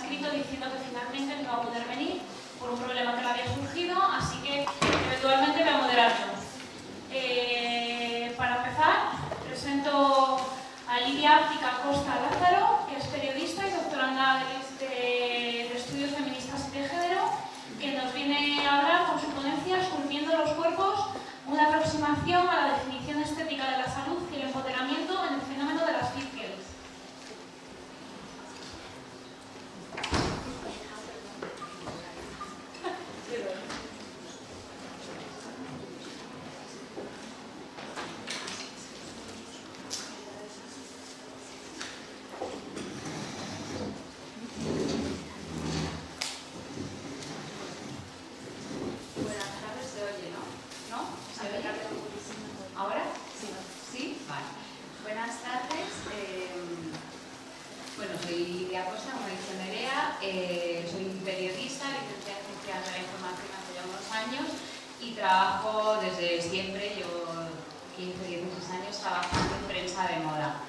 escrito diciendo que finalmente no iba a poder venir por un problema que le había surgido, así que eventualmente voy a moderar yo. Para empezar, presento a Lidia África Costa Lázaro, que es periodista y doctoranda de estudios feministas y de género, que nos viene a hablar con su ponencia Esculpiendo los cuerpos, una aproximación a la definición estética de la salud y el empoderamiento en el fenómeno de las fit girls. Trabajo desde siempre, yo 15-16 años trabajando en prensa de moda.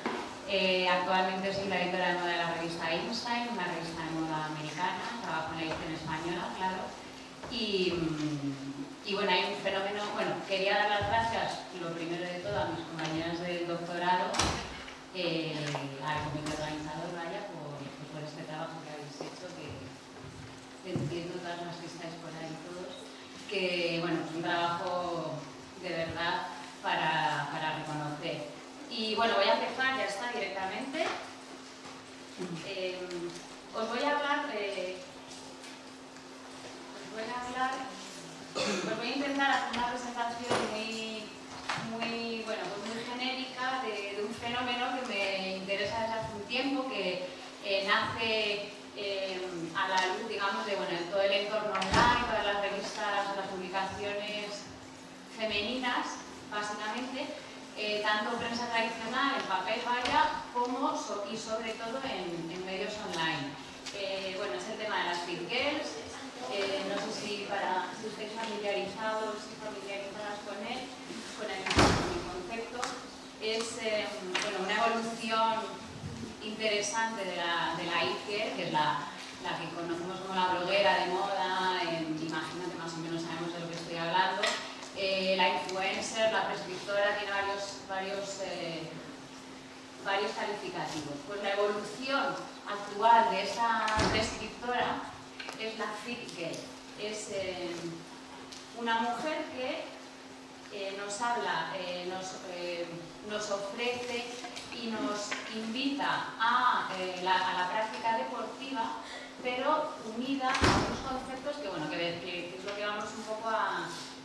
Actualmente soy la editora de moda de la revista Einstein, una revista de moda americana, trabajo en la edición española, claro. Y bueno, hay un fenómeno, bueno, quería dar las gracias, lo primero de todo, a mis compañeras del doctorado, al comité organizador, vaya, por este trabajo que habéis hecho, que entiendo todas las que estáis por ahí todos. Que bueno, es un trabajo de verdad para reconocer. Y bueno, voy a empezar, ya está, directamente. Os voy a intentar hacer una presentación muy genérica de un fenómeno que me interesa desde hace un tiempo, que nace a la luz, digamos, de todo el entorno online, todas las revistas, las publicaciones femeninas, básicamente, tanto prensa tradicional, en papel, vaya, como y sobre todo en medios online. Bueno, es el tema de las fit girls, no sé si estáis familiarizados y familiarizadas con el concepto. Es bueno, una evolución interesante de la it-girl, que es la que conocemos como la bloguera de moda, imagino que más o menos sabemos de lo que estoy hablando, la influencer, la prescriptora, tiene varios calificativos. Pues la evolución actual de esa prescriptora es la fit girl, es una mujer que nos habla, nos ofrece y nos invita a la práctica deportiva, pero unida a unos conceptos que, bueno, que es lo que vamos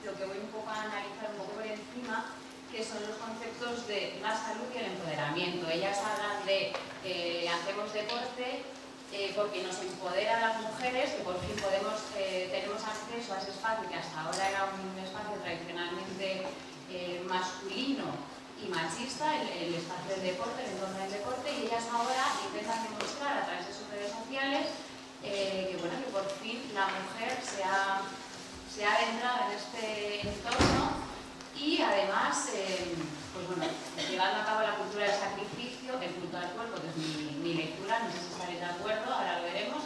lo que voy un poco a analizar un poco por encima, que son los conceptos de la salud y el empoderamiento. Ellas hablan de hacemos deporte porque nos empodera a las mujeres, que por fin tenemos acceso a ese espacio que hasta ahora era un espacio tradicionalmente masculino y machista, el espacio del deporte, el entorno del deporte, y ellas ahora intentan demostrar a través de sus redes sociales que por fin la mujer se ha adentrado en este entorno y además llevando a cabo la cultura del sacrificio, el culto al cuerpo, que es mi lectura, no sé si estaréis de acuerdo, ahora lo veremos.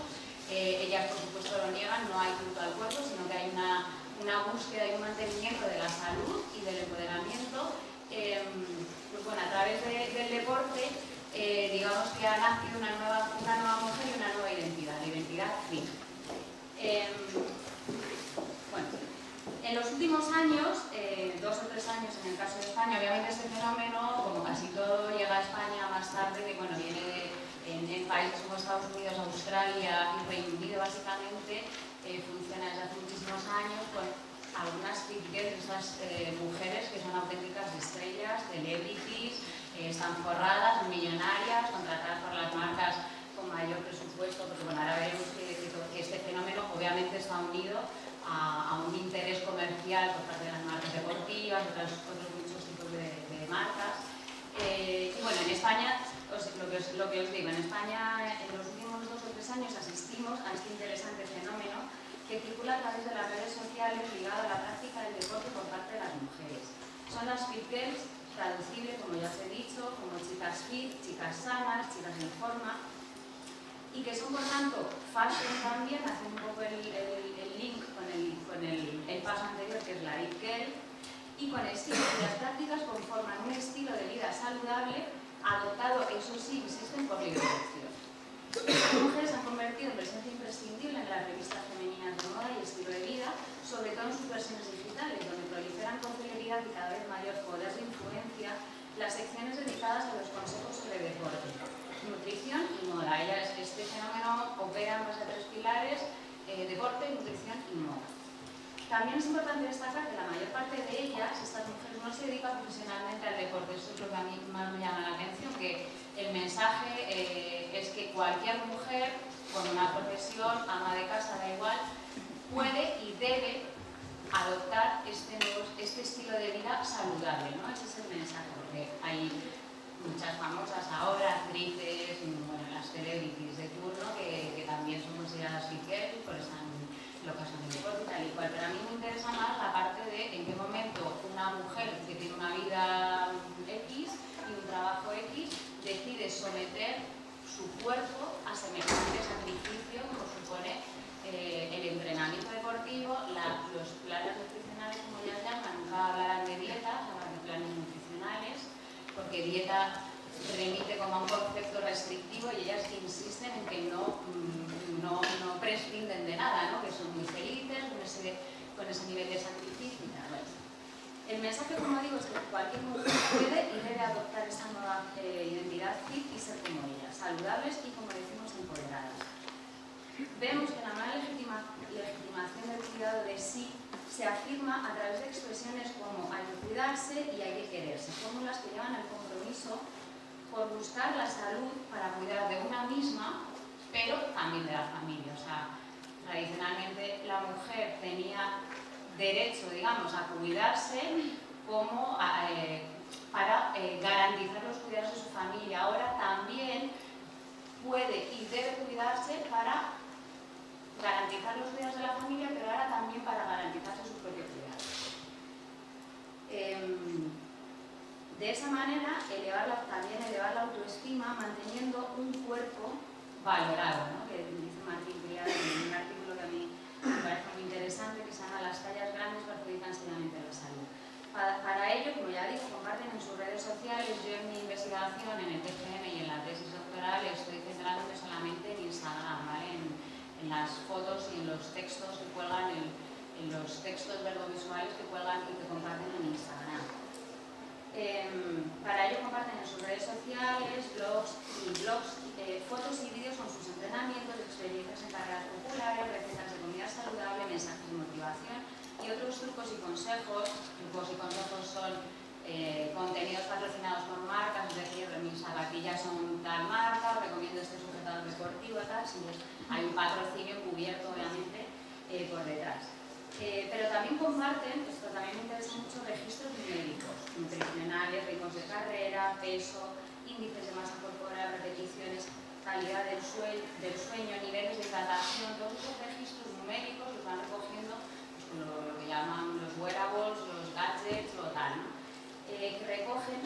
Ellas por supuesto lo niegan, no hay culto al cuerpo, sino que hay una búsqueda y un mantenimiento de la salud y del empoderamiento. A través del deporte, digamos que ha nacido una nueva mujer y una nueva identidad, la identidad fit. En los últimos años, 2 o 3 años en el caso de España, obviamente este fenómeno, como casi todo, llega a España más tarde, que viene en países como Estados Unidos, Australia y Reino Unido, básicamente, funciona desde hace muchísimos años con algunas fit girls, estas mujeres que son auténticas estrellas, celebrities, están forradas, millonarias, contratadas por las marcas con mayor presupuesto, porque ahora veremos que este fenómeno obviamente está unido a un interés comercial por parte de las marcas deportivas, otros muchos tipos de marcas. Y bueno, en España, lo que os digo, en España en los últimos 2 o 3 años asistimos a este interesante fenómeno que circula a través de las redes sociales ligado a la práctica del deporte por parte de las mujeres. Son las fit girls, traducibles, como ya os he dicho, como chicas fit, chicas sanas, chicas en forma. y que son por tanto fashion también, haciendo un poco el link con el paso anterior que es la It Girl, y con estilo, las prácticas conforman un estilo de vida saludable adoptado, eso sí, insisten, por libre elección. Las mujeres se han convertido en presencia imprescindible en las revistas femeninas de moda y estilo de vida, sobre todo en sus versiones digitales, donde proliferan con celeridad y cada vez mayor poder de influencia las secciones dedicadas a los consejos sobre deporte, nutrición y moda. Este fenómeno opera en base a tres pilares: deporte, nutrición y moda. También es importante destacar que la mayor parte de ellas, estas mujeres, no se dedican profesionalmente al deporte. Eso es lo que a mí más me llama la atención, que el mensaje es que cualquier mujer con una profesión, ama de casa, da igual, puede y debe adoptar este estilo de vida saludable, ¿no? Ese es el mensaje, porque hay muchas famosas ahora, actrices, bueno, las celebrities de turno, que también son consideradas fit girls, por estar locas en el deporte y tal y cual, pero a mí me interesa más la parte de en qué momento una mujer que tiene una vida X y un trabajo X decide someter su cuerpo a semejante sacrificio como supone el entrenamiento deportivo, los planes nutricionales, como ya llaman. Nunca hablarán de dietas, hablan de planes nutricionales, porque dieta remite como a un concepto restrictivo y ellas insisten en que no prescinden de nada, ¿no? Que son muy felices con ese nivel de sacrificio y tal. Bueno, el mensaje, como digo, es que cualquier mujer puede y debe adoptar esa nueva identidad fit y ser como ellas, saludables y, como decimos, empoderadas. Vemos que la mala legitimación del cuidado de sí se afirma a través de expresiones como hay que cuidarse y hay que quererse, fórmulas que llevan al compromiso por buscar la salud para cuidar de una misma, pero también de la familia. O sea, tradicionalmente la mujer tenía derecho, digamos, a cuidarse como para garantizar los cuidados de su familia. Ahora también puede y debe cuidarse para garantizar los cuidados de la familia, pero ahora también para garantizarse su propio cuidado. De esa manera, también elevar la autoestima manteniendo un cuerpo valorado, ¿no? Que dice Martín Criado en un artículo que a mí me parece muy interesante, que se llama "Las tallas grandes perjudican seriamente la salud". Para ello, como ya digo, comparten en sus redes sociales. Yo en mi investigación en el TFM y en la tesis doctoral estoy centrándome solamente en Instagram, ¿vale? En las fotos y en los textos que cuelgan, en los textos verbovisuales que cuelgan y que comparten en Instagram. Para ello comparten en sus redes sociales, blogs, fotos y vídeos con sus entrenamientos, experiencias en carreras populares, recetas de comida saludable, mensajes de motivación y otros trucos y consejos. Trucos y consejos son contenidos patrocinados por marcas, es decir, mis zapatillas son tal marca, recomiendo este sujetador deportivo, tal, si hay un patrocinio cubierto, obviamente, por detrás. Pero también comparten, esto también me interesa mucho, registros numéricos, nutricionales, ritmos de carrera, peso, índices de masa corporal, repeticiones, calidad del sueño, niveles de hidratación. Todos esos registros numéricos los van recogiendo pues, con lo que llaman los wearables, los gadgets o tal, ¿no? Que recogen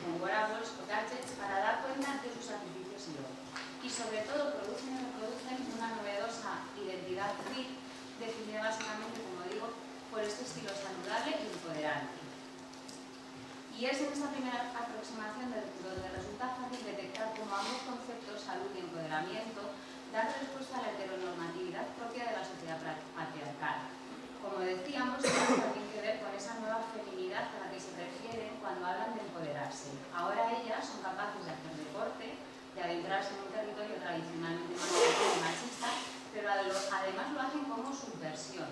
con wearables o gadgets para dar cuenta de sus sacrificios y logros. Y sobre todo producen y reproducen una novedosa identidad fit, definida básicamente, como digo, por este estilo saludable y empoderante. Y es en esta primera aproximación donde resulta fácil detectar cómo ambos conceptos, salud y empoderamiento, dan respuesta a la heteronormatividad propia de la sociedad patriarcal. Como decíamos, tiene también que ver con esa nueva feminidad a la que se refieren cuando hablan de empoderarse. Ahora ellas son capaces de hacer deporte, de adentrarse en un territorio tradicionalmente machista, pero además lo hacen como subversión,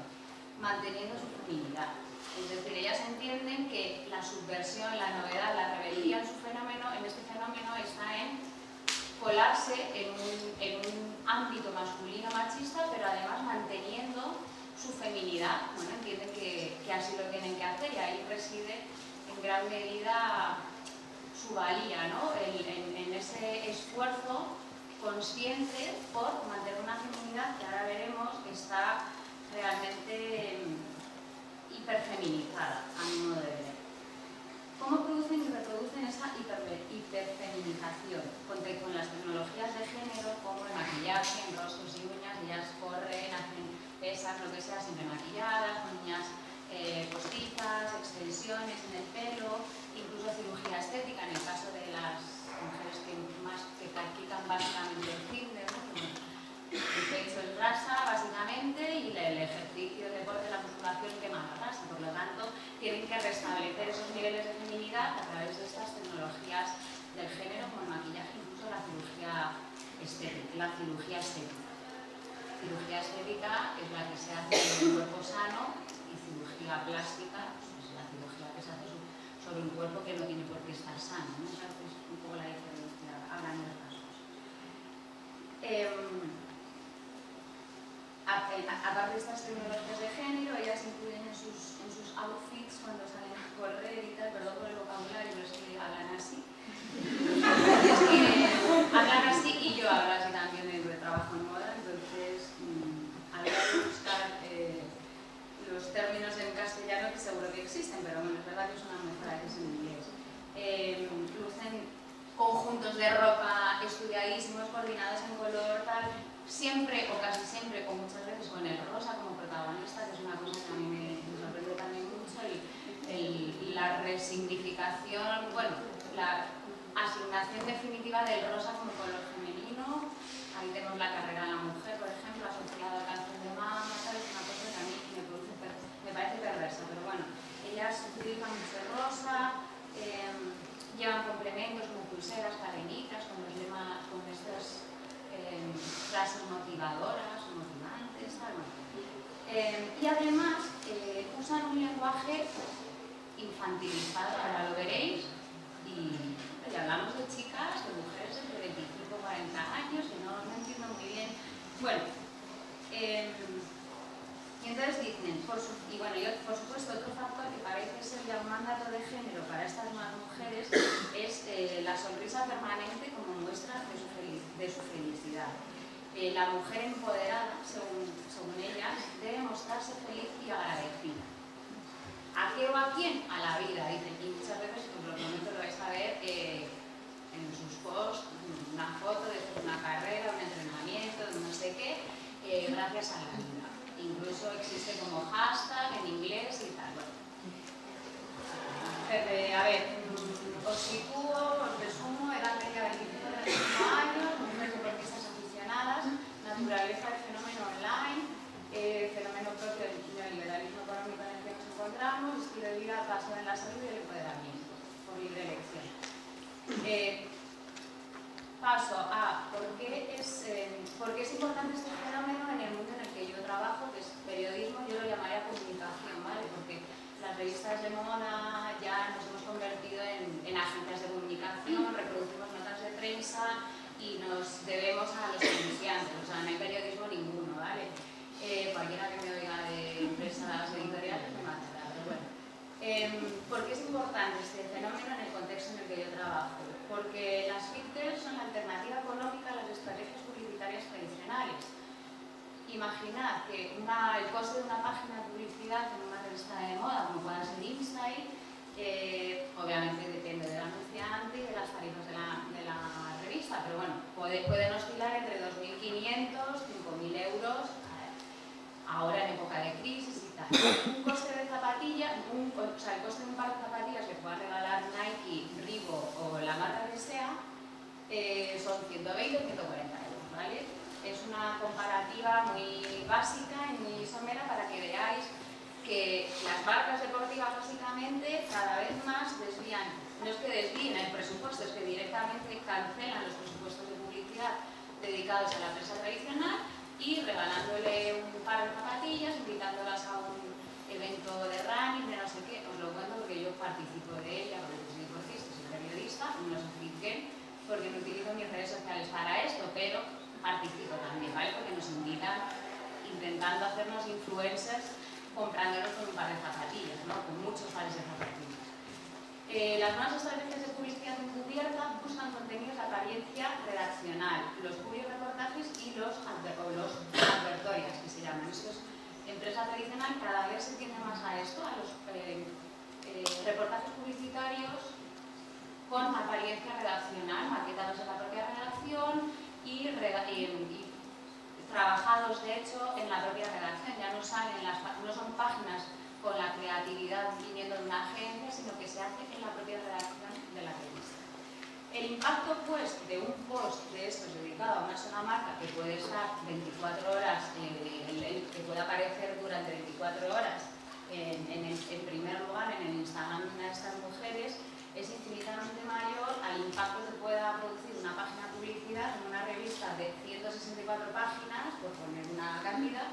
manteniendo su feminidad. Es decir, ellas entienden que la subversión, la novedad, la rebeldía en este fenómeno está en colarse en un ámbito masculino machista, pero además manteniendo su feminidad. Bueno, entienden que así lo tienen que hacer y ahí reside en gran medida su valía, ¿no? En ese esfuerzo consciente por mantener una feminidad que ahora veremos que está realmente hiperfeminizada, a mi modo de ver. ¿Cómo producen y reproducen esa hiperfeminización? Con las tecnologías de género como el maquillaje, hacen rostros y uñas, ellas corren, hacen pesas, lo que sea, siempre maquilladas, con uñas postizas, extensiones en el pelo, incluso cirugía estética en el caso de las mujeres que practican básicamente el fitness, ¿no? El pecho es grasa básicamente y el ejercicio, el deporte, la musculación quema la grasa, por lo tanto tienen que restablecer esos niveles de feminidad a través de estas tecnologías del género como el maquillaje, incluso la cirugía estética. Cirugía estética es la que se hace en un cuerpo sano y cirugía plástica es la cirugía que se hace sobre un cuerpo que no tiene por qué estar sano, ¿no? Esa es un poco la diferencia a grandes rasgos. Aparte de estas tecnologías de género, ellas incluyen en sus outfits cuando salen a correr y tal, perdón por el vocabulario, pero es que hablan así. Hablan así y yo hablo así también de trabajo en moda, entonces habría que buscar los términos en castellano que seguro que existen, pero bueno, es verdad que es una mejora que es en inglés. Lucen conjuntos de ropa estudiadísimos, coordinados en color, tal, siempre o casi siempre, o muchas veces con el rosa como protagonista, que es una cosa que a mí me sorprende también mucho, la resignificación, bueno, la asignación definitiva del rosa como color femenino. Ahí tenemos la carrera de la mujer, por ejemplo, asociada al cáncer de mama, ¿sabes? Una cosa que a mí me parece perversa, pero bueno, ellas utilizan mucho el rosa, llevan complementos como pulseras, cadenitas, con los lemas, con estas frases motivadoras, motivantes, tal. Y además usan un lenguaje infantilizado, ahora lo veréis, y hablamos de chicas, de mujeres entre 25 y 40 años, que no entiendo muy bien. Bueno, y entonces dicen, por supuesto, otro factor que parece ser ya un mandato de género para estas nuevas mujeres es la sonrisa permanente como muestra de su felicidad. La mujer empoderada, según ellas, debe mostrarse feliz y agradecida. ¿A qué o a quién? A la vida, dicen. Y muchas veces, pues lo vais a ver en sus posts, una foto de una carrera, un entrenamiento, de no sé qué, gracias a la vida. Incluso existe como hashtag en inglés y tal. Bueno. A ver, os sitúo, os resumo, edad media de 25 años, mujeres deportistas aficionadas, naturaleza del fenómeno online, fenómeno propio del neoliberalismo económico en el que nos encontramos, estilo de vida basado en la salud y el empoderamiento, por libre elección. Paso a por qué es importante este fenómeno en el mundo en el que yo trabajo, que es periodismo, yo lo llamaría comunicación, ¿vale? Porque las revistas de moda ya nos hemos convertido en agencias de comunicación, reproducimos notas de prensa y nos debemos a los anunciantes, o sea, no hay periodismo ninguno, ¿vale? Cualquiera que me oiga de empresas editoriales me matará, pero bueno. ¿Por qué es importante este fenómeno en el contexto en el que yo trabajo? Porque las fintechs son la alternativa económica a las estrategias publicitarias tradicionales. Imaginad que el coste de una página de publicidad en una revista de moda, como pueda ser InStyle, obviamente depende del anunciante y de las tarifas de la revista, pero bueno, pueden oscilar entre 2.500 y 5.000 euros, ahora en época de crisis y tal. Un coste de zapatillas, el coste de un par de zapatillas que pueda regalar Nike, Reebok o la marca que sea, son 120 o 140 euros, ¿vale? Es una comparativa muy básica y muy somera para que veáis que las marcas deportivas básicamente cada vez más desvían, no es que desvíen el presupuesto, es que directamente cancelan los presupuestos de publicidad dedicados a la prensa tradicional y regalándole un par de zapatillas, invitándolas a un evento de running, de no sé qué. Os lo cuento porque yo participo de ella, porque soy deportista, soy periodista, no soy freak, porque no utilizo mis redes sociales para esto, pero participo también, ¿vale? Porque nos invitan intentando hacernos influencers comprándonos con un par de zapatillas, ¿no? Con muchos pares de zapatillas. Las nuevas estrategias de publicidad encubierta buscan contenidos de apariencia redaccional, los curios reportajes y los advertorias, que se llaman. Esto es empresa tradicional, cada vez se tiende más a esto, a los reportajes publicitarios con apariencia redaccional, maquetados en la propia redacción y trabajados de hecho en la propia redacción, ya no salen no son páginas con la creatividad viniendo de una agencia, sino que se hace en la propia redacción de la revista. El impacto pues de un post de estos dedicado a una sola marca que puede estar 24 horas, que puede aparecer durante 24 horas en primer lugar en el Instagram de estas mujeres, es infinitamente mayor al impacto que pueda producir una página de publicidad en una revista de 164 páginas, por poner una cantidad,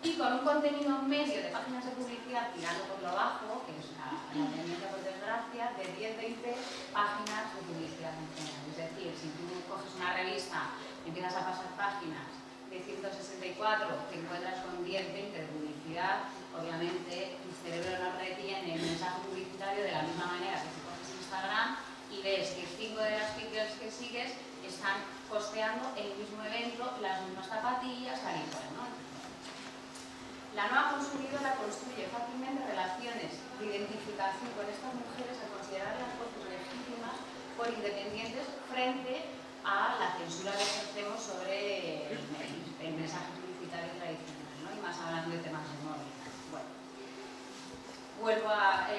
y con un contenido medio de páginas de publicidad tirando por lo bajo, que es la tendencia por desgracia, de 10-20 páginas de publicidad en general. Es decir, si tú coges una revista y empiezas a pasar páginas de 164, te encuentras con 10-20 de publicidad, obviamente tu cerebro no retiene el mensaje publicitario de la misma manera que si coges Instagram y ves que 5 de las figures que sigues están posteando el mismo evento, las mismas zapatillas, tal y cual, ¿no? La nueva consumidora construye fácilmente relaciones de identificación con estas mujeres al considerarlas voces legítimas por independientes frente a la censura que ejercemos sobre el mensaje publicitario tradicional, ¿no? Y más hablando de temas de móvil. Bueno, vuelvo a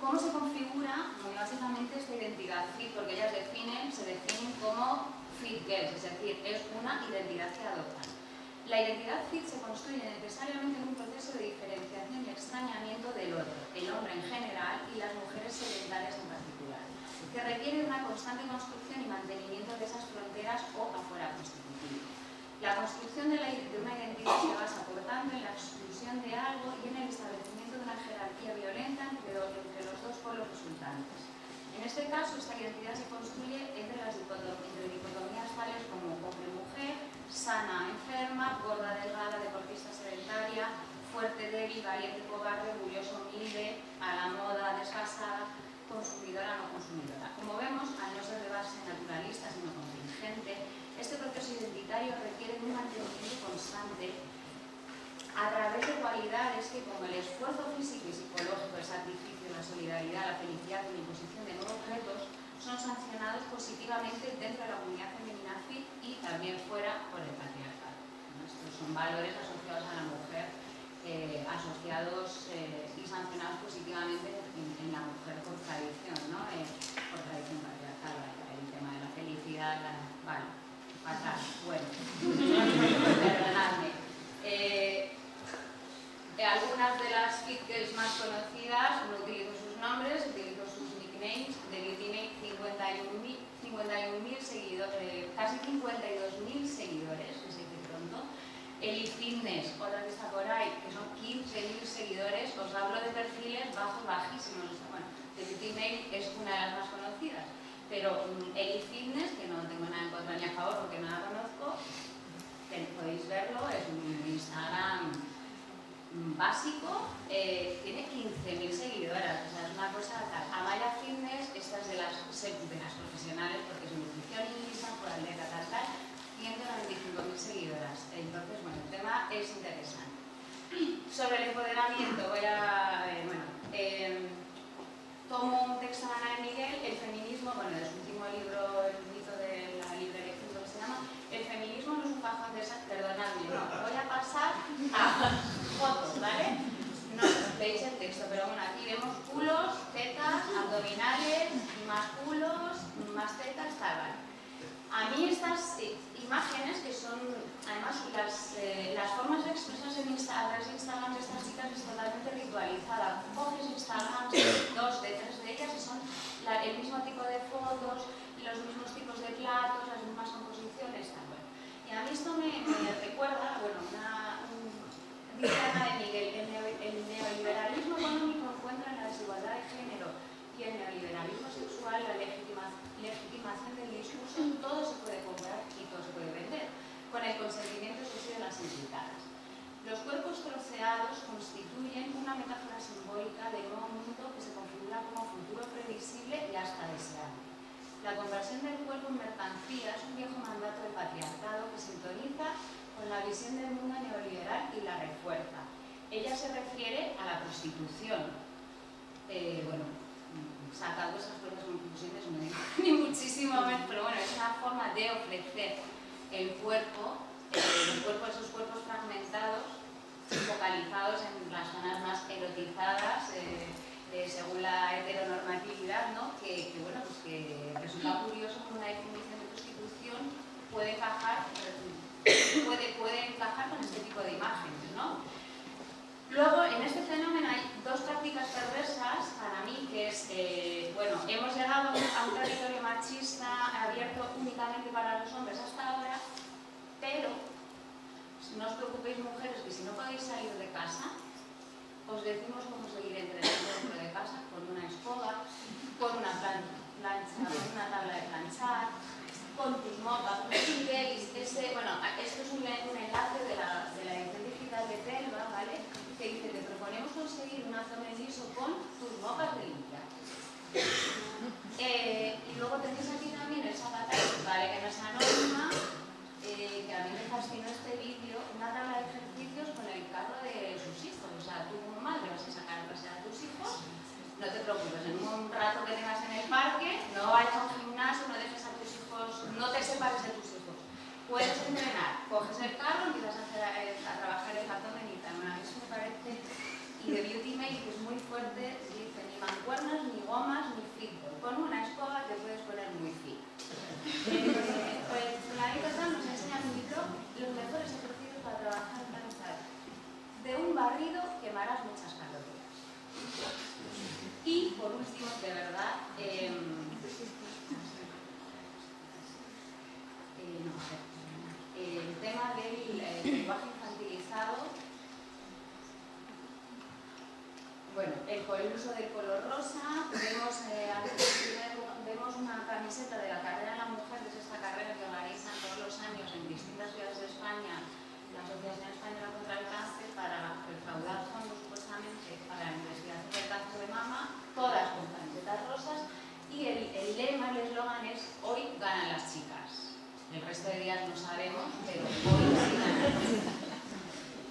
cómo se configura muy básicamente esta identidad fit, porque ellas se definen como fit girls, es decir, es una identidad que adoptan. La identidad fit se construye necesariamente en un proceso de diferenciación y extrañamiento del otro, el hombre en general y las mujeres sedentarias en particular, que requiere de una constante construcción y mantenimiento de esas fronteras o afuera constitutivo. La construcción de una identidad se basa, por tanto, en la exclusión de algo y en el establecimiento de una jerarquía violenta entre los dos polos resultantes. En este caso, esta identidad se construye entre dicotomías tales como hombre-mujer, sana, enferma, gorda, delgada, deportista, sedentaria, fuerte, débil, valiente, cobarde, orgulloso, humilde, a la moda, desfasada, consumidora, no consumidora. Como vemos, al no ser de base naturalista, sino contingente, este proceso identitario requiere un mantenimiento constante a través de cualidades que, como el esfuerzo físico y psicológico, el sacrificio, la solidaridad, la felicidad y la imposición de nuevos retos, son sancionados positivamente dentro de la comunidad femenina fit y también fuera por el patriarcado. Estos son valores asociados a la mujer, asociados y sancionados positivamente en la mujer por tradición, ¿no? Por tradición patriarcal, el tema de la felicidad, vale, fatal, bueno, perdonadme. Algunas de las fit girls más conocidas, no utilizo sus nombres, utilizo sus nicknames. David tiene 51.000 seguidores, casi 52.000 seguidores, que se dice pronto. Eli Fitness, otra que está por ahí, que son 15.000 seguidores. Os hablo de perfiles bajos, bajísimos. Bueno, David es una de las más conocidas, pero Eli Fitness, que no tengo nada en contra ni a favor porque no la conozco, podéis verlo, es un Instagram básico, tiene 15.000 seguidoras, o sea, es una cosa tal. Amaya Fitness, esta es de las profesionales porque es nutricionista, foralera, tal, 195.000 seguidoras. Entonces, bueno, el tema es interesante. Sobre el empoderamiento, tomo un texto de Ana de Miguel, el feminismo, bueno, de su último libro, el mito de la libre elección, que se llama El feminismo no es un cajón de esas, perdonadme, no, voy a pasar a fotos, ¿vale? No veis el texto, pero bueno, aquí vemos culos, tetas, abdominales, más culos, más tetas, tal, ¿vale? A mí estas imágenes, que son, además, las formas de expresarse en Instagram de estas chicas es totalmente ritualizada. Coges Instagram, 2 de 3 de ellas, y son el mismo tipo de fotos, los mismos tipos de platos, las mismas composiciones, tal, bueno. Y a mí esto me recuerda, bueno, dice Ana de Miguel, el neoliberalismo económico encuentra en la desigualdad de género y el neoliberalismo sexual la legitimación del discurso. Todo se puede comprar y todo se puede vender, con el consentimiento exclusivo de las implicadas. Los cuerpos troceados constituyen una metáfora simbólica del nuevo mundo que se configura como futuro previsible y hasta deseable. La conversión del cuerpo en mercancía es un viejo mandato del patriarcado que sintoniza con la visión del mundo neoliberal y la refuerza. Ella se refiere a la prostitución. Sacando esas propias conclusiones no digo ni muchísimo menos, pero bueno, es una forma de ofrecer el cuerpo esos cuerpos fragmentados, focalizados en las zonas más erotizadas, según la heteronormatividad, ¿no? Bueno, pues que resulta curioso que una definición de prostitución puede encajar con este tipo de imágenes, ¿no? Luego, en este fenómeno hay dos prácticas perversas para mí, que es, bueno, hemos llegado a un territorio machista abierto únicamente para los hombres hasta ahora, pero no os preocupéis, mujeres, que si no podéis salir de casa, os decimos cómo seguir entrenando dentro de casa con una escoba, con una plancha, con una tabla de planchar, con tus mopas. Bueno, esto es un enlace de la edición digital de Telva, ¿vale? Que dice, te proponemos conseguir un abdomen liso con tus mopas de limpiar. Y luego tenéis aquí también el sacatal, ¿vale? Que no es anónima, que a mí me fascinó este vídeo, una tabla de ejercicios con el carro de sus hijos. O sea, tú como madre vas a sacar a pasear a tus hijos, no te preocupes, en un rato que tengas en el parque, no vayas a un gimnasio, no dejes a tus hijos, no te separes de tus hijos. Puedes entrenar, coges el carro, empiezas a trabajar el abdomen y tal. Eso me parece, y de Beauty Mail, que es muy fuerte, dice ni mancuernas, ni gomas, ni fitball. Con una escoba te puedes poner muy fit. Pues la Nicolás nos enseña en mi blog los mejores ejercicios para trabajar cansado. De un barrido quemarás muchas calorías. Y por último, de verdad, el tema del lenguaje infantilizado. Bueno, el uso del color rosa, vemos una camiseta de la carrera de la mujer, que es esta carrera que organizan todos los años en distintas ciudades de España, la Asociación Española contra el Cáncer, para recaudar fondos supuestamente para la investigación del cáncer de mama, todas con camisetas rosas, y el lema, el eslogan es hoy ganan las chicas. El resto de días no sabemos, pero hoy ganan.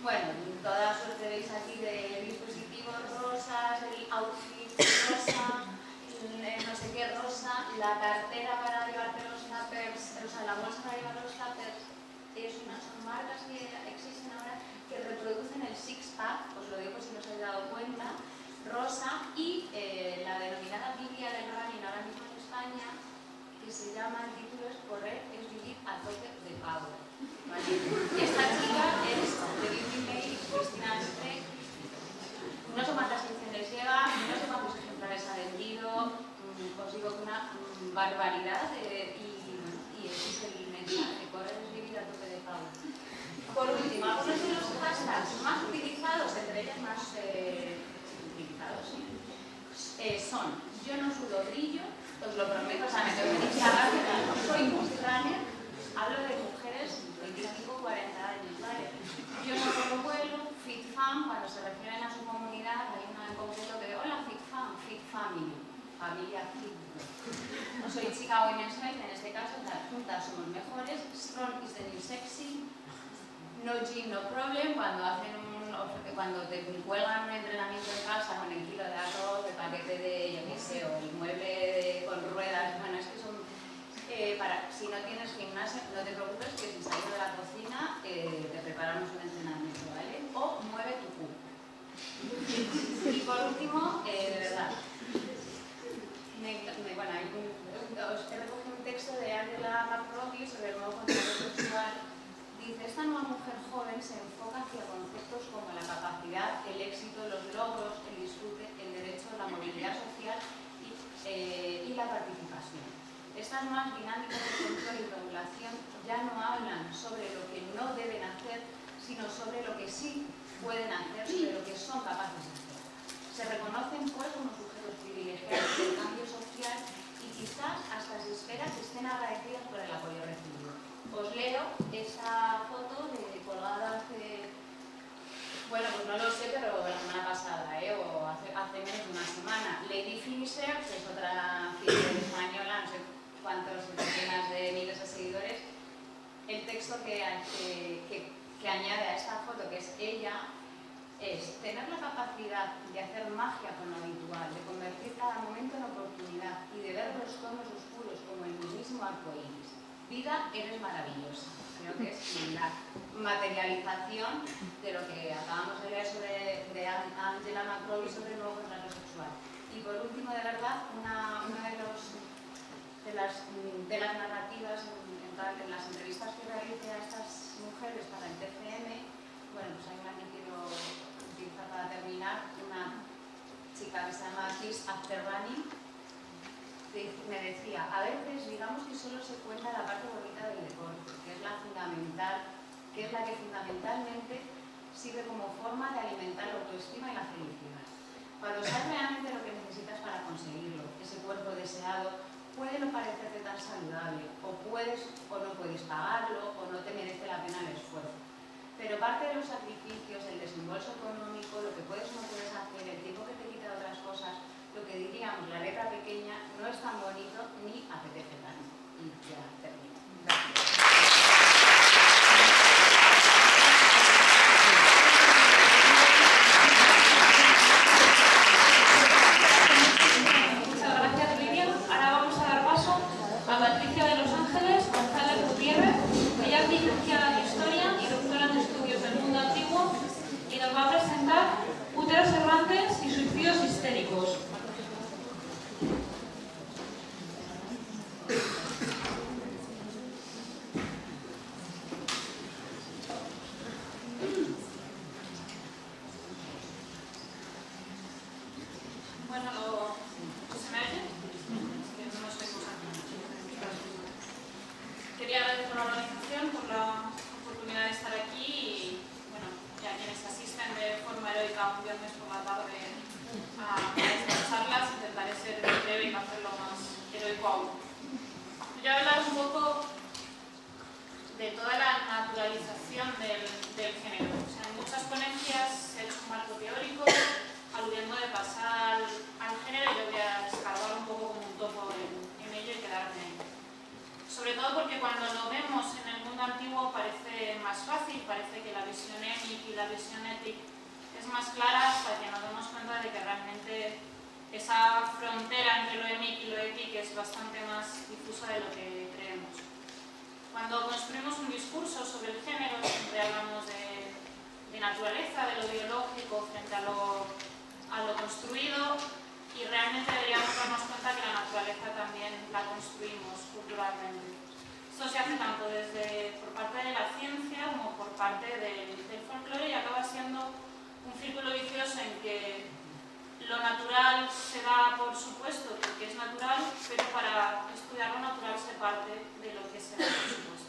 Bueno, toda suerte veis aquí de dispositivos rosas, el outfit rosa, no sé qué rosa, la cartera para llevarte los tuppers, o sea, la bolsa para llevar los tuppers, son marcas que existen ahora que reproducen el six-pack, os lo digo si no os habéis dado cuenta, rosa, y la denominada Biblia del running ahora mismo en España, que se llama, el título es Correr es vivir a tope de power. ¿Vale? Y esta chica es de Beauty Mail, Cristina Streck. No sé cuántas ediciones lleva, no sé cuántos ejemplares ha vendido, os digo que una barbaridad, y ese es el mensaje, correr es vivir a tope de power. Por último, algunos de los hashtags más utilizados, entre ellas más utilizados, son yo no sudo brillo, os lo prometo, o sea, me tengo que instalar, no soy runner, hablo de mujeres de 25-40 años, ¿vale? Yo no solo vuelo, fit fam, cuando se refieren a su comunidad, hay una en concreto que hola fit fam, fit family, familia fit. No soy chica women's health, en este caso, juntas somos mejores, strong is the new sexy, no gym, no problem, cuando te cuelgan un entrenamiento en casa con el kilo de arroz, el paquete de, yo qué sé, o el mueble con ruedas, bueno, es que son, si no tienes gimnasio, no te preocupes que si sales de la cocina te preparamos un entrenamiento, ¿vale? O mueve tu culo. Y por último, de verdad, os he recogido un texto de Angela McRobbie sobre el nuevo control sexual. Dice, esta nueva mujer joven se enfoca hacia conceptos como la capacidad, el éxito, los logros, el disfrute, el derecho, la movilidad social y la participación. Estas nuevas dinámicas de control y regulación ya no hablan sobre lo que no deben hacer, sino sobre lo que sí pueden hacer, sobre lo que son capaces de hacer. Se reconocen pues como sujetos privilegiados del cambio social y quizás hasta se espera que estén agradecidas por el apoyo recibido. Os leo esa foto colgada hace, bueno, pues no lo sé, pero la semana pasada, o hace menos de una semana. Lady Finisher, que es otra figura española, no sé cuántos decenas de miles de seguidores, el texto que añade a esta foto, que es ella, es tener la capacidad de hacer magia con lo habitual, de convertir cada momento en oportunidad y de ver los tonos oscuros como el mismísimo arcoíris. vida, eres maravillosa. Creo que es la materialización de lo que acabamos de leer de Angela McRobbie sobre el nuevo contrato sexual. Y por último, de verdad, una de las narrativas en las entrevistas que realicé a estas mujeres para el TCM, bueno, pues hay una que quiero utilizar para terminar, una chica que se llama Kiss After Running, me decía, a veces digamos que solo se cuenta la parte bonita del deporte, que es la fundamental, que es la que fundamentalmente sirve como forma de alimentar la autoestima y la felicidad. Cuando sabes realmente lo que necesitas para conseguirlo, ese cuerpo deseado, puede no parecerte tan saludable, o puedes o no puedes pagarlo, o no te merece la pena el esfuerzo. Pero parte de los sacrificios, el desembolso económico, lo que puedes o no puedes hacer, el tiempo que te quita de otras cosas, lo que diríamos la letra pequeña, no es tan bonito ni apetece tanto. Y ya termino. Gracias. Úteros errantes y suicidios histéricos. Bueno, ¿se me oye? Es que no nos vemos aquí. Quería agradecer a la organización por la oportunidad de estar aquí y, bueno, ya quienes asisten de forma heroica un viernes por la tarde a estas charlas, intentaré ser breve y hacerlo más heroico aún. Voy a hablar un poco de toda la naturalización del género. O sea, en muchas ponencias se ha hecho un marco teórico aludiendo de pasar al género y yo voy a escarbar un poco como un topo en ello y quedarme ahí. Sobre todo porque cuando lo vemos en el mundo antiguo parece más fácil, parece que la visión émic y la visión étic es más clara hasta que nos damos cuenta de que realmente esa frontera entre lo émic y lo étic es bastante más difusa de lo que creemos. Cuando construimos un discurso sobre el género siempre hablamos de naturaleza, de lo biológico frente a lo construido y realmente deberíamos darnos cuenta que la naturaleza también la construimos culturalmente. Esto se hace tanto por parte de la ciencia como por parte del folclore y acaba siendo un círculo vicioso en que lo natural se da por supuesto porque es natural, pero para estudiar lo natural se parte de lo que se da por supuesto.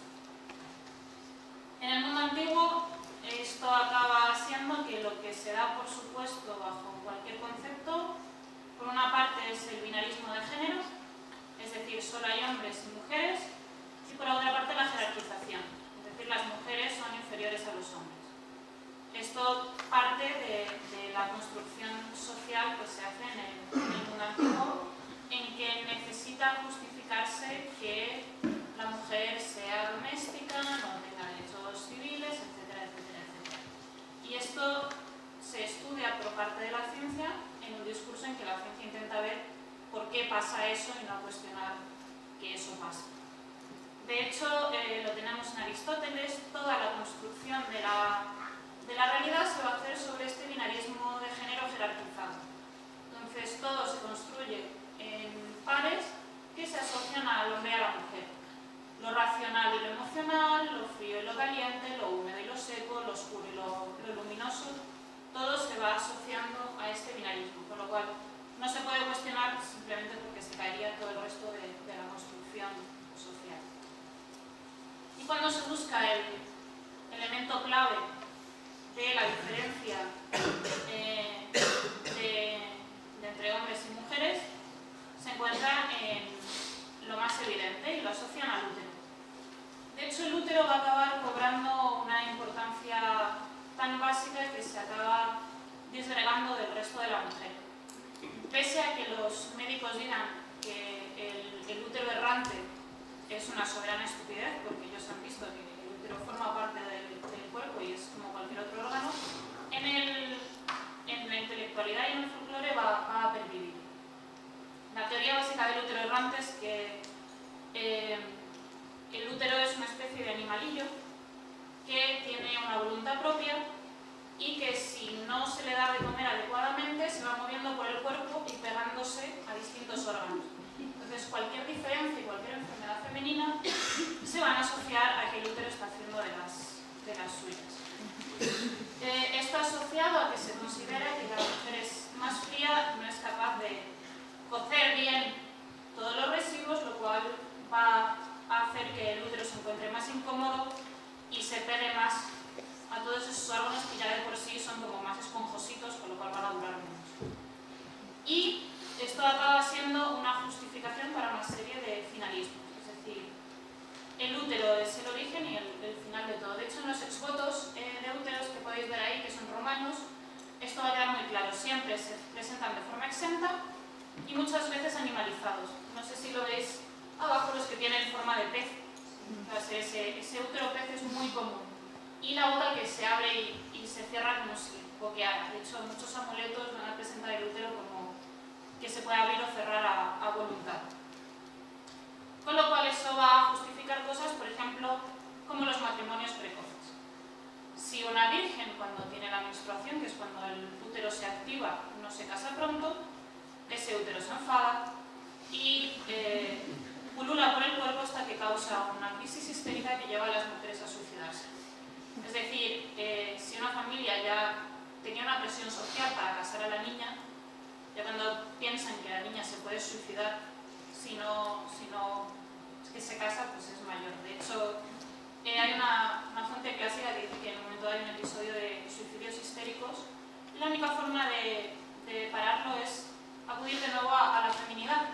En el mundo antiguo esto acaba siendo que lo que se da por supuesto bajo cualquier concepto, por una parte es el binarismo de género, es decir, solo hay hombres y mujeres, y por la otra parte la jerarquización, es decir, las mujeres son inferiores a los hombres. Esto parte de la construcción social que se hace en el mundo antiguo, en que necesita justificarse que la mujer sea doméstica, no tenga derechos civiles, etcétera, etcétera, etcétera. Y esto se estudia por parte de la ciencia en un discurso en que la ciencia intenta ver por qué pasa eso y no cuestionar que eso pasa. De hecho, lo tenemos en Aristóteles, toda la construcción de la realidad se va a hacer sobre este binarismo de género jerarquizado. Entonces, todo se construye en pares que se asocian al hombre y a la mujer. Lo racional y lo emocional, lo frío y lo caliente, lo húmedo y lo seco, lo oscuro y lo luminoso, todo se va asociando a este binarismo, con lo cual no se puede cuestionar simplemente porque se caería todo el resto de la construcción social. Y cuando se busca el elemento clave de la diferencia entre hombres y mujeres, se encuentra en lo más evidente y lo asocian al útero. De hecho, el útero va a acabar cobrando una importancia tan básica que se acaba disgregando del resto de la mujer. Pese a que los médicos digan que el útero errante es una soberana estupidez, porque ellos han visto que el útero forma parte del cuerpo y es como cualquier otro órgano, en la intelectualidad y en el folclore va a pervivir. La teoría básica del útero errante es que el animalillo que tiene una voluntad propia y que si no se le da de comer adecuadamente se va moviendo por el cuerpo y pegándose a distintos órganos. Entonces cualquier diferencia y cualquier enfermedad femenina se van a asociar a que el útero está haciendo de las suyas. Esto asociado a que se considera que la mujer es más fría, no es capaz de cocer bien todos los residuos, lo cual va a hacer que el útero se encuentre más incómodo y se pegue más a todos esos órganos que ya de por sí son como más esponjositos, con lo cual van a durar menos. Y esto acaba siendo una justificación para una serie de finalismos, es decir, el útero es el origen y el final de todo. De hecho, en los exvotos de úteros que podéis ver ahí, que son romanos, esto va a quedar muy claro. Siempre se presentan de forma exenta y muchas veces animalizados. No sé si lo veis abajo, los que tienen forma de pez. Ese útero pez es muy común. Y la boca que se abre y se cierra como si boqueara. De hecho, muchos amuletos van a presentar el útero como que se puede abrir o cerrar a voluntad. Con lo cual eso va a justificar cosas, por ejemplo, como los matrimonios precoces. Si una virgen cuando tiene la menstruación, que es cuando el útero se activa, no se casa pronto, ese útero se enfada y pulula por el cuerpo hasta que causa una crisis histérica que lleva a las mujeres a suicidarse. Es decir, si una familia ya tenía una presión social para casar a la niña, ya cuando piensan que la niña se puede suicidar si no es que se casa, pues es mayor. De hecho, hay una fuente clásica que dice que en un momento hay un episodio de suicidios histéricos y la única forma de pararlo es acudir de nuevo a la feminidad.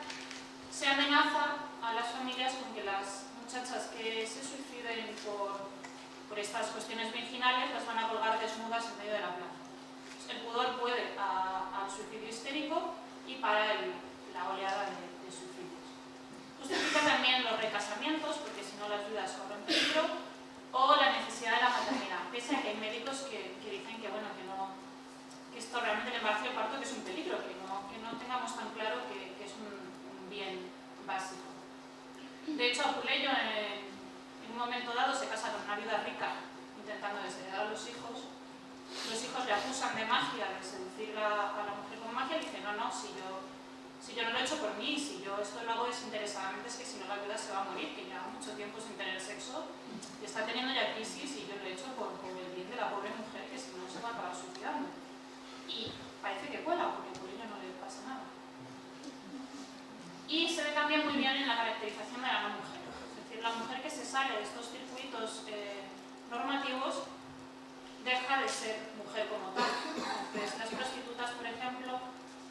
Se amenaza a las familias con que las muchachas que se suiciden por estas cuestiones virginales las van a colgar desnudas en medio de la plaza. El pudor puede al suicidio histérico y para la oleada de suicidios. Justifica también los recasamientos, porque si no las viudas corren peligro, o la necesidad de la maternidad, pese a que hay médicos que dicen que, bueno, que esto realmente el embarazo y el parto que es un peligro, que no tengamos tan claro que es un bien básico. De hecho, Apuleyo en un momento dado se casa con una viuda rica intentando desheredar a los hijos le acusan de magia, de seducir a la mujer con magia, y dice, no, si yo no lo he hecho por mí, si yo esto lo hago desinteresadamente, es que si no la viuda se va a morir, que lleva mucho tiempo sin tener sexo y está teniendo ya crisis, y yo lo he hecho por el bien de la pobre mujer, que si no se va a acabar suicidando. Y parece que cuela, porque por ello no le pasa nada. Y se ve también muy bien en la caracterización de la no mujer, es decir, la mujer que se sale de estos circuitos normativos deja de ser mujer como tal. Entonces, las prostitutas, por ejemplo,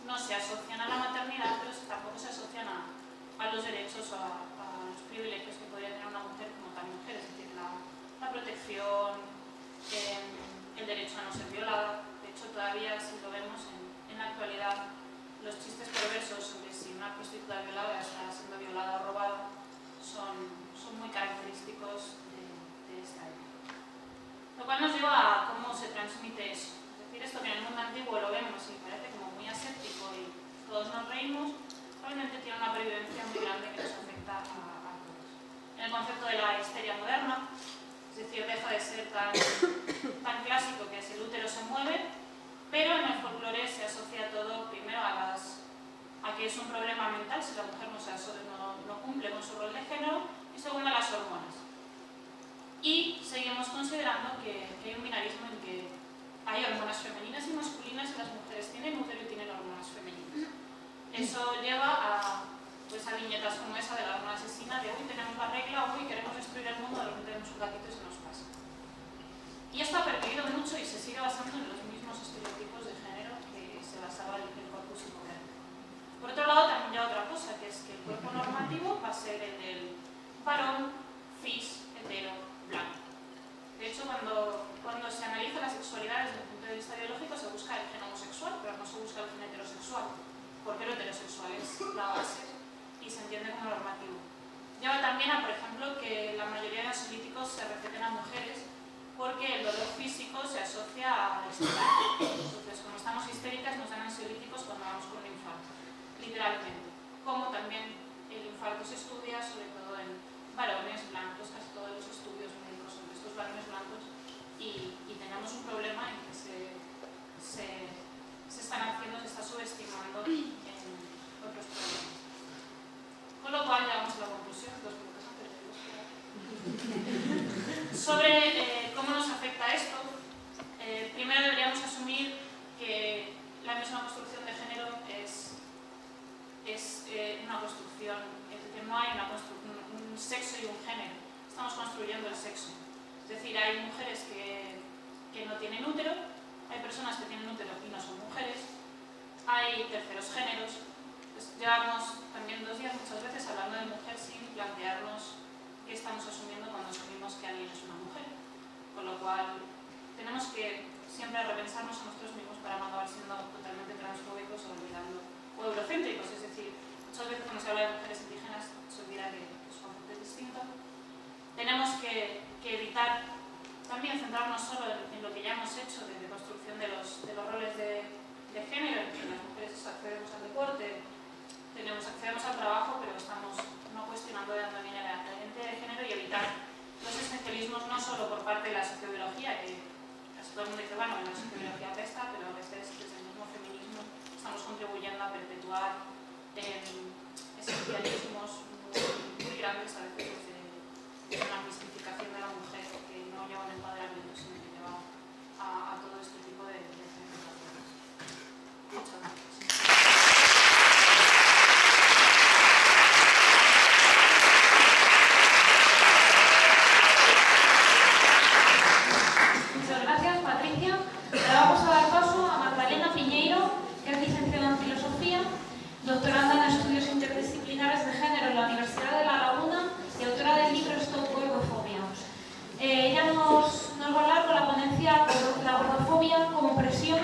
no se asocian a la maternidad, pero tampoco se asocian a los derechos o a los privilegios que podría tener una mujer como tal mujer, es decir, la protección, el derecho a no ser violada. De hecho, todavía, si lo vemos en la actualidad, los chistes perversos sobre si una prostituta violada está siendo violada o robada son muy característicos de esta época. Lo cual nos lleva a cómo se transmite eso. Es decir, esto que en el mundo antiguo lo vemos y parece como muy aséptico y todos nos reímos, probablemente tiene una pervivencia muy grande que nos afecta a todos. En el concepto de la histeria moderna, es decir, deja de ser tan clásico que es el útero se mueve, pero en el folclore se asocia todo primero a que es un problema mental si la mujer no cumple con su rol de género, y segundo a las hormonas. Y seguimos considerando que hay un binarismo en que hay hormonas femeninas y masculinas y las mujeres tienen útero y tienen hormonas femeninas. Eso lleva a viñetas como esa de la hormona asesina de hoy tenemos la regla, hoy queremos destruir el mundo, de repente tenemos un gatito y se nos pasa. Y esto ha perdido mucho y se sigue basando en los mismos estereotipos de género que se basaba el corpus moderno. Por otro lado, también ya otra cosa, que es que el cuerpo normativo va a ser el del varón, cis, hetero, blanco. De hecho, cuando se analiza la sexualidad desde el punto de vista biológico, se busca el gen homosexual, pero no se busca el gen heterosexual, porque lo heterosexual es la base y se entiende como normativo. Lleva también a, por ejemplo, que la mayoría de ansiolíticos se receten a mujeres porque el dolor físico se asocia al estrés. Entonces, como estamos histéricas, nos dan ansiolíticos cuando vamos con un infarto, literalmente. Como también el infarto se estudia, sobre todo en varones blancos, casi todos los estudios médicos Sobre cómo nos afecta esto, primero deberíamos asumir que la misma construcción de género es una construcción, es decir, no hay un sexo y un género, estamos construyendo el sexo. Es decir, hay mujeres que no tienen útero, hay personas que tienen útero y no son mujeres, hay terceros géneros. Pues llevamos también 2 días muchas veces hablando de mujer sin plantearnos qué estamos asumiendo cuando asumimos que alguien es una mujer. Con lo cual, tenemos que siempre repensarnos a nosotros mismos para no acabar siendo totalmente transfóbicos o eurocéntricos. Es decir, muchas veces cuando se habla de mujeres indígenas se olvida que su concepto es distinto. Tenemos que evitar también centrarnos solo en lo que ya hemos hecho de construcción de los roles de género, en que las mujeres accedemos al deporte, accedemos al trabajo, pero estamos no cuestionando de dónde viene la identidad de género, y evitar los esencialismos no solo por parte de la sociobiología, que casi todo el mundo dice, bueno, la sociobiología apesta, pero a veces desde el mismo feminismo estamos contribuyendo a perpetuar esencialismos muy grandes, a veces de una mistificación de la mujer que no lleva un empoderamiento, sino que lleva a todo este tipo de centralizaciones. Muchas gracias. Doctoranda en Estudios Interdisciplinares de Género en la Universidad de La Laguna y autora del libro Stop Gordofobia. Ella nos va a hablar con la ponencia de la gordofobia como presión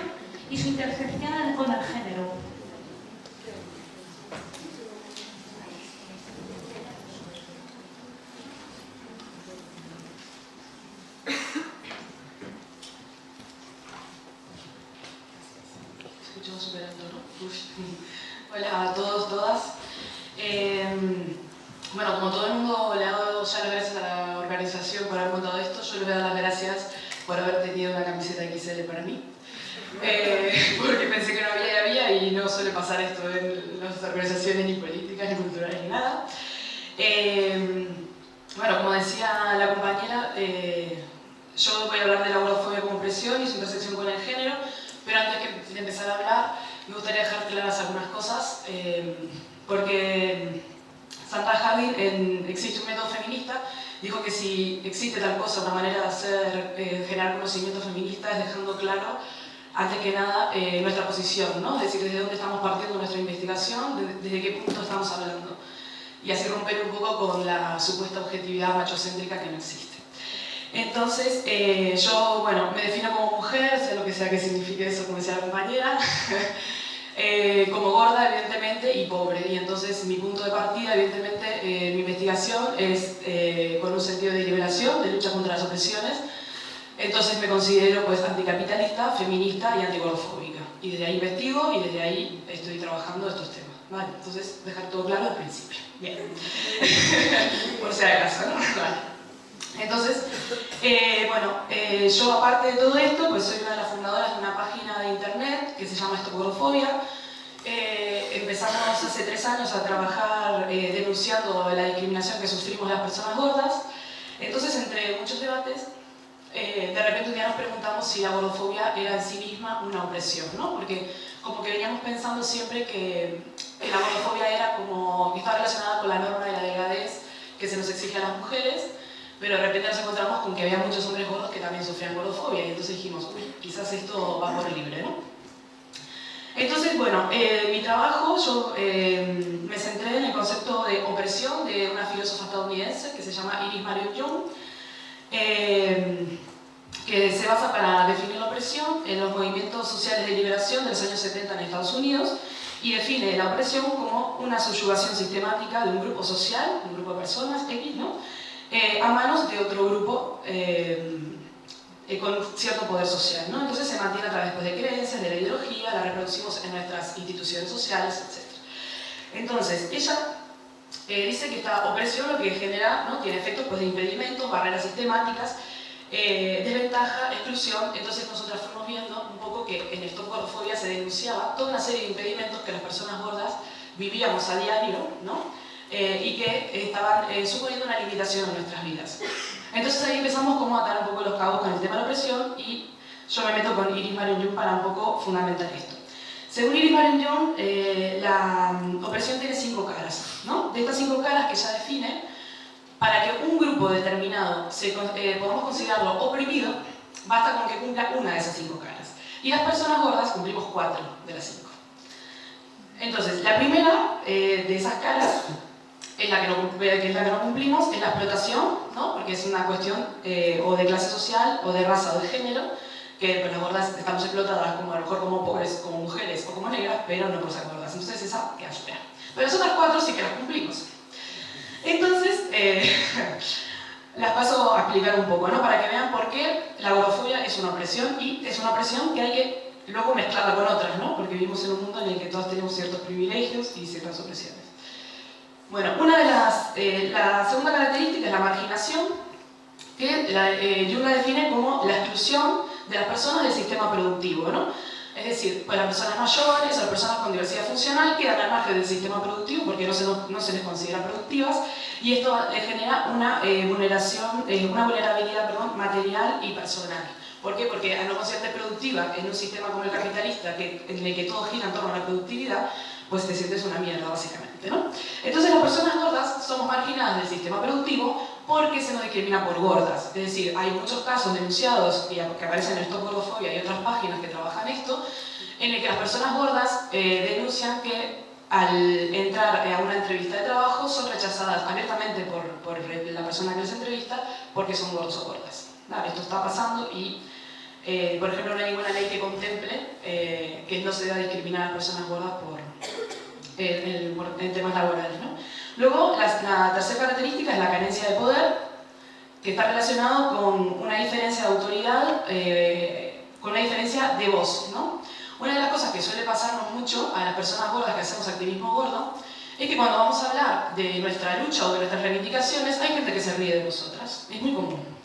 y su intersección con el género. Escuchamos súper alto, ¿no? Hola a todos, todas. Bueno, como todo el mundo le ha dado ya las gracias a la organización por haber montado esto, yo les voy a dar las gracias por haber tenido una camiseta XL para mí. Porque pensé que no había y había, y no suele pasar esto en las organizaciones ni políticas, ni culturales, ni nada. Bueno, como decía la compañera, yo voy a hablar de la gordofobia como presión y su intersección con el género, pero antes de empezar a hablar, me gustaría dejar claras algunas cosas, porque Sandra Harding en Existe un método feminista dijo que si existe tal cosa, una manera de hacer, generar conocimiento feminista, es dejando claro, antes que nada, nuestra posición, ¿no? Es decir, desde dónde estamos partiendo nuestra investigación, desde qué punto estamos hablando, y así romper un poco con la supuesta objetividad machocéntrica que no existe. Entonces, yo, bueno, me defino como mujer, sé lo que sea que signifique eso, como decía la compañera, como gorda, evidentemente, y pobre. Y entonces mi punto de partida, evidentemente, mi investigación es con un sentido de liberación, de lucha contra las opresiones. Entonces me considero pues anticapitalista, feminista y antigordofóbica. Y desde ahí investigo y desde ahí estoy trabajando estos temas. ¿Vale? Entonces, dejar todo claro al principio. Bien. Por si acaso, ¿no? Vale. Entonces, bueno, yo aparte de todo esto, pues soy una de las fundadoras de una página de internet que se llama Stop Gordofobia. Empezamos hace 3 años a trabajar denunciando la discriminación que sufrimos las personas gordas. Entonces, entre muchos debates, de repente un día nos preguntamos si la gordofobia era en sí misma una opresión, ¿no? Porque como que veníamos pensando siempre que la gordofobia era como que estaba relacionada con la norma de la delgadez que se nos exige a las mujeres, pero de repente nos encontramos con que había muchos hombres gordos que también sufrían gordofobia, y entonces dijimos, uy, quizás esto va por libre, ¿no? Entonces, bueno, mi trabajo, yo me centré en el concepto de opresión de una filósofa estadounidense que se llama Iris Marion Young, que se basa para definir la opresión en los movimientos sociales de liberación de los años 70 en Estados Unidos, y define la opresión como una subyugación sistemática de un grupo social, un grupo de personas, X, ¿no? A manos de otro grupo con cierto poder social, ¿no? Entonces se mantiene a través pues, de creencias, de la ideología, la reproducimos en nuestras instituciones sociales, etc. Entonces, ella dice que esta opresión lo que genera, ¿no? Tiene efectos pues, de impedimentos, barreras sistemáticas, desventaja, exclusión. Entonces nosotros fuimos viendo un poco que en Stop Gordofobia se denunciaba toda una serie de impedimentos que las personas gordas vivíamos a diario, ¿no? y que estaban suponiendo una limitación en nuestras vidas. Entonces ahí empezamos como a atar un poco los cabos con el tema de la opresión y yo me meto con Iris Marion Young para un poco fundamentar esto. Según Iris Marion Young, la opresión tiene 5 caras, ¿no? De estas 5 caras que ella define, para que un grupo determinado podamos considerarlo oprimido, basta con que cumpla una de esas 5 caras. Y las personas gordas cumplimos 4 de las 5. Entonces, la primera de esas caras es la que no cumplimos, es la explotación, ¿no? Porque es una cuestión o de clase social, o de raza, o de género, que pues, las gordas estamos explotadas como, a lo mejor como pobres, como mujeres o como negras, pero no por ser gordas. Entonces esa queda fuera. Pero las otras 4 sí que las cumplimos. Entonces, las paso a explicar un poco, ¿no? Para que vean por qué la gordofobia es una opresión, y es una opresión que hay que luego mezclarla con otras, ¿no? Porque vivimos en un mundo en el que todos tenemos ciertos privilegios y ciertas opresiones. Bueno, la segunda característica es la marginación, que Jung la define como la exclusión de las personas del sistema productivo, ¿no? Es decir, pues las personas mayores o las personas con diversidad funcional quedan al margen del sistema productivo porque no se les considera productivas, y esto les genera una vulnerabilidad material y personal. ¿Por qué? Porque al no considerarte productiva en un sistema como el capitalista, en el que todo gira en torno a la productividad, pues te sientes una mierda, básicamente, ¿no? Entonces las personas gordas somos marginadas del sistema productivo porque se nos discrimina por gordas. Es decir, hay muchos casos denunciados que aparecen en Stop Gordofobia y otras páginas que trabajan esto, en el que las personas gordas denuncian que al entrar a una entrevista de trabajo son rechazadas abiertamente por la persona que les entrevista porque son gordos o gordas. ¿Vale? Esto está pasando y, por ejemplo, no hay ninguna ley que contemple que no se deba discriminar a las personas gordas en temas laborales, ¿no? Luego, la tercera característica es la carencia de poder, que está relacionado con una diferencia de autoridad, con una diferencia de voz, ¿no? Una de las cosas que suele pasarnos mucho a las personas gordas que hacemos activismo gordo es que cuando vamos a hablar de nuestra lucha o de nuestras reivindicaciones, hay gente que se ríe de nosotras. Es muy común.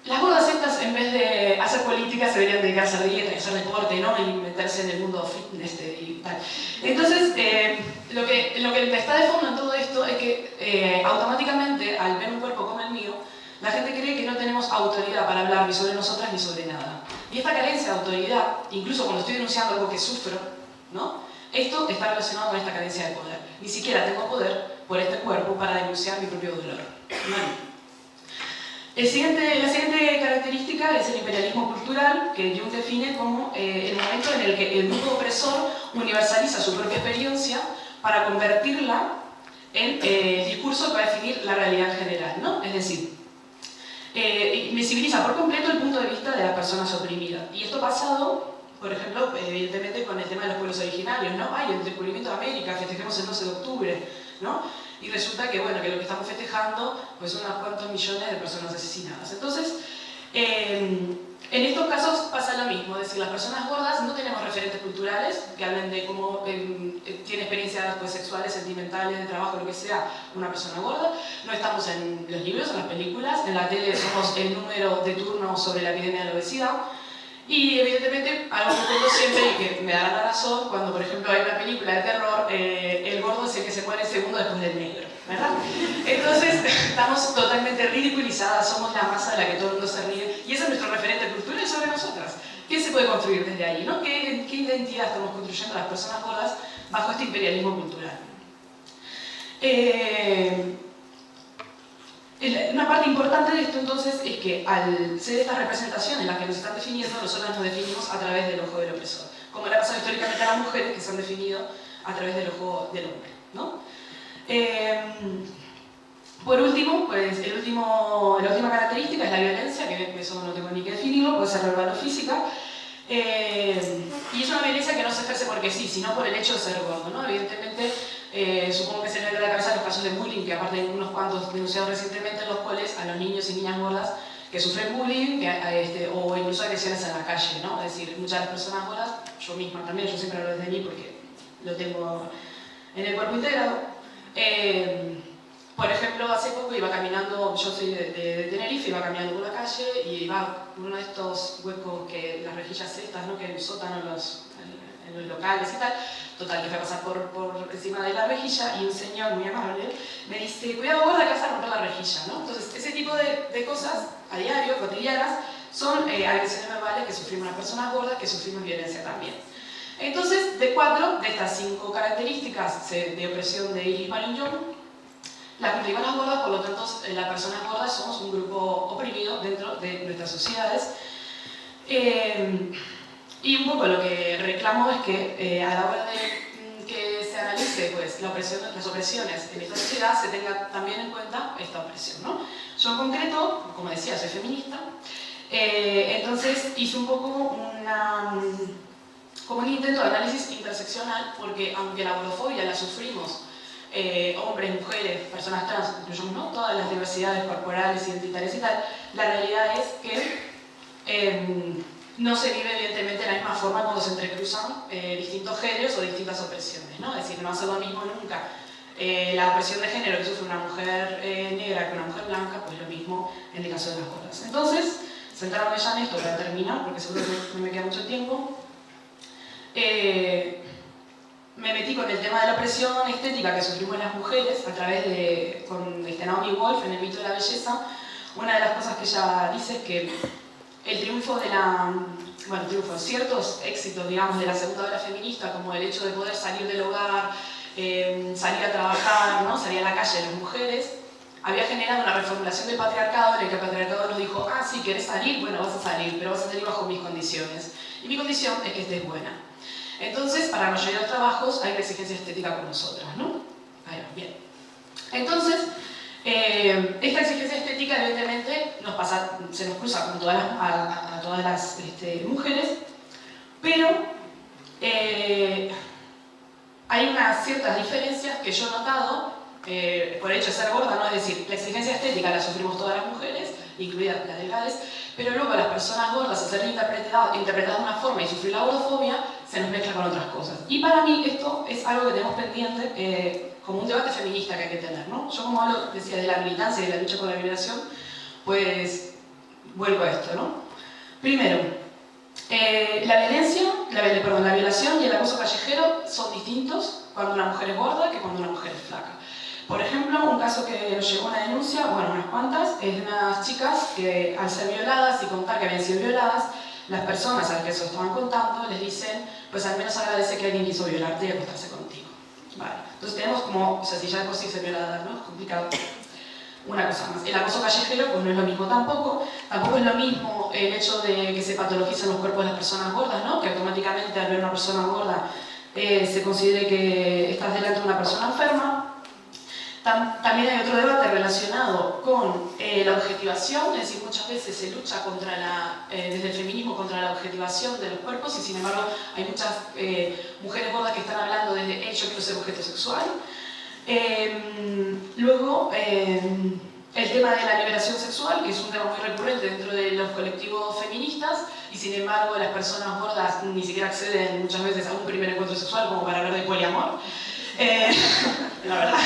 Las gordas estas, en vez de hacer política, se deberían dedicarse a dieta y hacer deporte, ¿no? Y meterse en el mundo fitness y tal. Entonces, lo que me está de fondo en todo esto es que automáticamente, al ver un cuerpo como el mío, la gente cree que no tenemos autoridad para hablar ni sobre nosotras ni sobre nada. Y esta carencia de autoridad, incluso cuando estoy denunciando algo que sufro, ¿no? Esto está relacionado con esta carencia de poder. Ni siquiera tengo poder por este cuerpo para denunciar mi propio dolor. ¿Vale? La siguiente característica es el imperialismo cultural, que Jung define como el momento en el que el grupo opresor universaliza su propia experiencia para convertirla en discurso que va a definir la realidad general, ¿no? Es decir, visibiliza por completo el punto de vista de las personas oprimidas. Y esto pasado, por ejemplo, evidentemente con el tema de los pueblos originarios, ¿no? Ay, el descubrimiento de América, festejemos el 12 de octubre, ¿no? Y resulta que, bueno, que lo que estamos festejando pues son unos cuantos millones de personas asesinadas. Entonces, en estos casos pasa lo mismo, es decir, las personas gordas no tenemos referentes culturales que hablen de cómo tiene experiencias pues, sexuales, sentimentales, de trabajo, lo que sea, una persona gorda. No estamos en los libros, en las películas, en la tele somos el número de turno sobre la epidemia de la obesidad. Y evidentemente, algo que tengo siempre y que me da la razón, cuando por ejemplo hay una película de terror, el gordo es el que se muere segundo después del negro, ¿verdad? Entonces, estamos totalmente ridiculizadas, somos la masa de la que todo el mundo se ríe, y ese es nuestro referente cultural sobre nosotras. ¿Qué se puede construir desde ahí, ¿no? ¿Qué identidad estamos construyendo las personas gordas bajo este imperialismo cultural? Una parte importante de esto entonces es que al ser estas representaciones las que nos están definiendo, nosotras nos definimos a través del ojo del opresor, como le ha pasado históricamente a las mujeres que se han definido a través del ojo del hombre, ¿no? Por último, pues la última característica es la violencia, que eso no tengo ni que definirlo, puede ser verbal o física, y es una violencia que no se ejerce porque sí, sino por el hecho de ser gordo, ¿no? Evidentemente, supongo que se le viene a la cabeza los casos de bullying, que aparte hay unos cuantos denunciados recientemente, en los cuales a los niños y niñas gordas que sufren bullying o incluso agresiones en la calle, ¿no? Es decir, muchas de las personas gordas, yo misma también, yo siempre hablo desde mí porque lo tengo en el cuerpo integrado. Por ejemplo, hace poco iba caminando, yo soy de Tenerife, iba caminando por la calle y iba por uno de estos huecos que las rejillas estas, ¿no? Que en el sótano, los locales y tal. Total, que fue a pasar por encima de la rejilla y un señor muy amable me dice, cuidado gorda que vas a romper la rejilla, ¿no? Entonces, ese tipo de cosas a diario, cotidianas, son agresiones verbales que sufrimos las personas gordas, que sufrimos violencia también. Entonces, de estas 5 características de opresión de Iris Baron-Young, las cumplimos las gordas, por lo tanto, las personas gordas somos un grupo oprimido dentro de nuestras sociedades. Y un poco lo que reclamo es que a la hora de que se analice pues, las opresiones en esta sociedad, se tenga también en cuenta esta opresión, ¿no? Yo en concreto, como decía, soy feminista, entonces hice un poco como un intento de análisis interseccional, porque aunque la gordofobia la sufrimos hombres, mujeres, personas trans, incluyamos, ¿no? Todas las diversidades corporales, identitarias y tal, la realidad es que no se vive evidentemente de la misma forma cuando se entrecruzan distintos géneros o distintas opresiones, ¿no? Es decir, no va a ser lo mismo nunca la opresión de género que sufre una mujer negra que una mujer blanca, pues lo mismo en el caso de las gordas. Entonces, centrándome ya en esto para terminar, porque seguro que no me queda mucho tiempo, me metí con el tema de la opresión estética que sufrimos las mujeres a través con Naomi Wolf en El mito de la belleza. Una de las cosas que ella dice es que el triunfo ciertos éxitos, digamos, de la segunda ola feminista, como el hecho de poder salir del hogar, salir a trabajar, ¿no? Salir a la calle las mujeres, había generado una reformulación del patriarcado en el que el patriarcado nos dijo, ah, sí, ¿querés salir? Bueno, vas a salir, pero vas a salir bajo mis condiciones. Y mi condición es que estés buena. Entonces, para la mayoría de los trabajos hay una exigencia estética con nosotras, ¿no? Ahí va, bien. Entonces, esta exigencia estética evidentemente se nos cruza con a todas las mujeres, pero hay unas ciertas diferencias que yo he notado por el hecho de ser gorda, ¿no? Es decir, la exigencia estética la sufrimos todas las mujeres, incluidas las delgadas, pero luego las personas gordas, al ser interpretadas de una forma y sufrir la gordofobia, se nos mezcla con otras cosas. Y para mí esto es algo que tenemos pendiente como un debate feminista que hay que tener, ¿no? Yo como hablo, decía, de la militancia y de la lucha por la liberación, pues vuelvo a esto, ¿no? Primero, la violación y el acoso callejero son distintos cuando una mujer es gorda que cuando una mujer es flaca. Por ejemplo, un caso que nos llegó una denuncia, bueno, unas cuantas, es de unas chicas que al ser violadas y contar que habían sido violadas, las personas a las que se lo estaban contando les dicen, pues al menos agradece que alguien quiso violarte y acostarse contigo. Vale. Entonces tenemos como, o sea, si ya de por sí ser violada, ¿no? Es complicado. Una cosa más. El acoso callejero, pues no es lo mismo tampoco. Tampoco es lo mismo el hecho de que se patologizan los cuerpos de las personas gordas, ¿no? Que automáticamente al ver una persona gorda se considere que estás delante de una persona enferma. También hay otro debate relacionado con la objetivación, es decir, muchas veces se lucha desde el feminismo contra la objetivación de los cuerpos y sin embargo hay muchas mujeres gordas que están hablando desde yo quiero ser objeto sexual. Luego, el tema de la liberación sexual, que es un tema muy recurrente dentro de los colectivos feministas y sin embargo las personas gordas ni siquiera acceden muchas veces a un primer encuentro sexual como para hablar de poliamor. La verdad.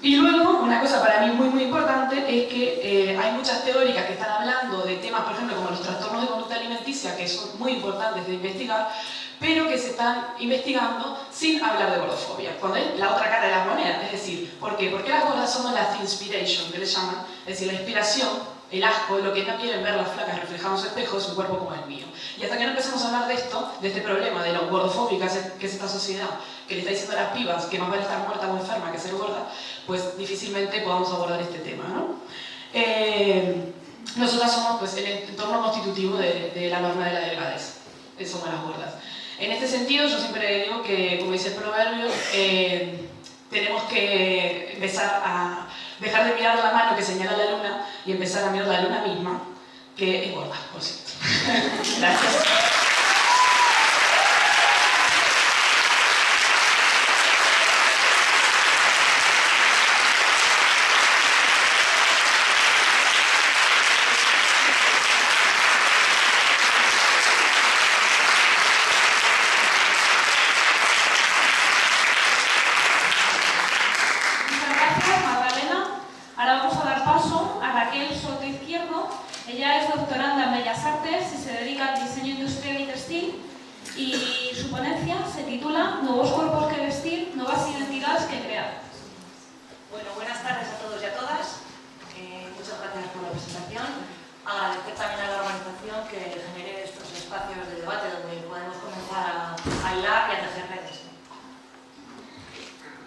Y luego, una cosa para mí muy importante es que hay muchas teóricas que están hablando de temas, por ejemplo, como los trastornos de conducta alimenticia, que son muy importantes de investigar, pero que se están investigando sin hablar de gordofobia, cuando es la otra cara de la moneda. Es decir, ¿por qué? Porque las gordas somos la inspiration, que les llaman, es decir, la inspiración, el asco, lo que no quieren ver las flacas reflejado en su espejo es un cuerpo como el mío. Y hasta que no empecemos a hablar de esto, de este problema, de lo gordofóbica que es esta sociedad, que le está diciendo a las pibas que más vale estar muerta o enferma que ser gorda, pues difícilmente podamos abordar este tema, ¿no? Nosotras somos pues, el entorno constitutivo de la norma de la delgadez, somos las gordas. En este sentido, yo siempre digo que, como dice el proverbio, tenemos que empezar a dejar de mirar la mano que señala la luna y empezar a mirar la luna misma, que es gorda, por cierto. Gracias. Ella es doctoranda en Bellas Artes y se dedica al diseño industrial ponencia se titula Nuevos cuerpos que vestir, nuevas identidades que crear. Bueno, buenas tardes a todos y a todas. Muchas gracias por la presentación. Agradecer también a la organización que genere estos espacios de debate donde podemos comenzar a hilar y a tejer redes.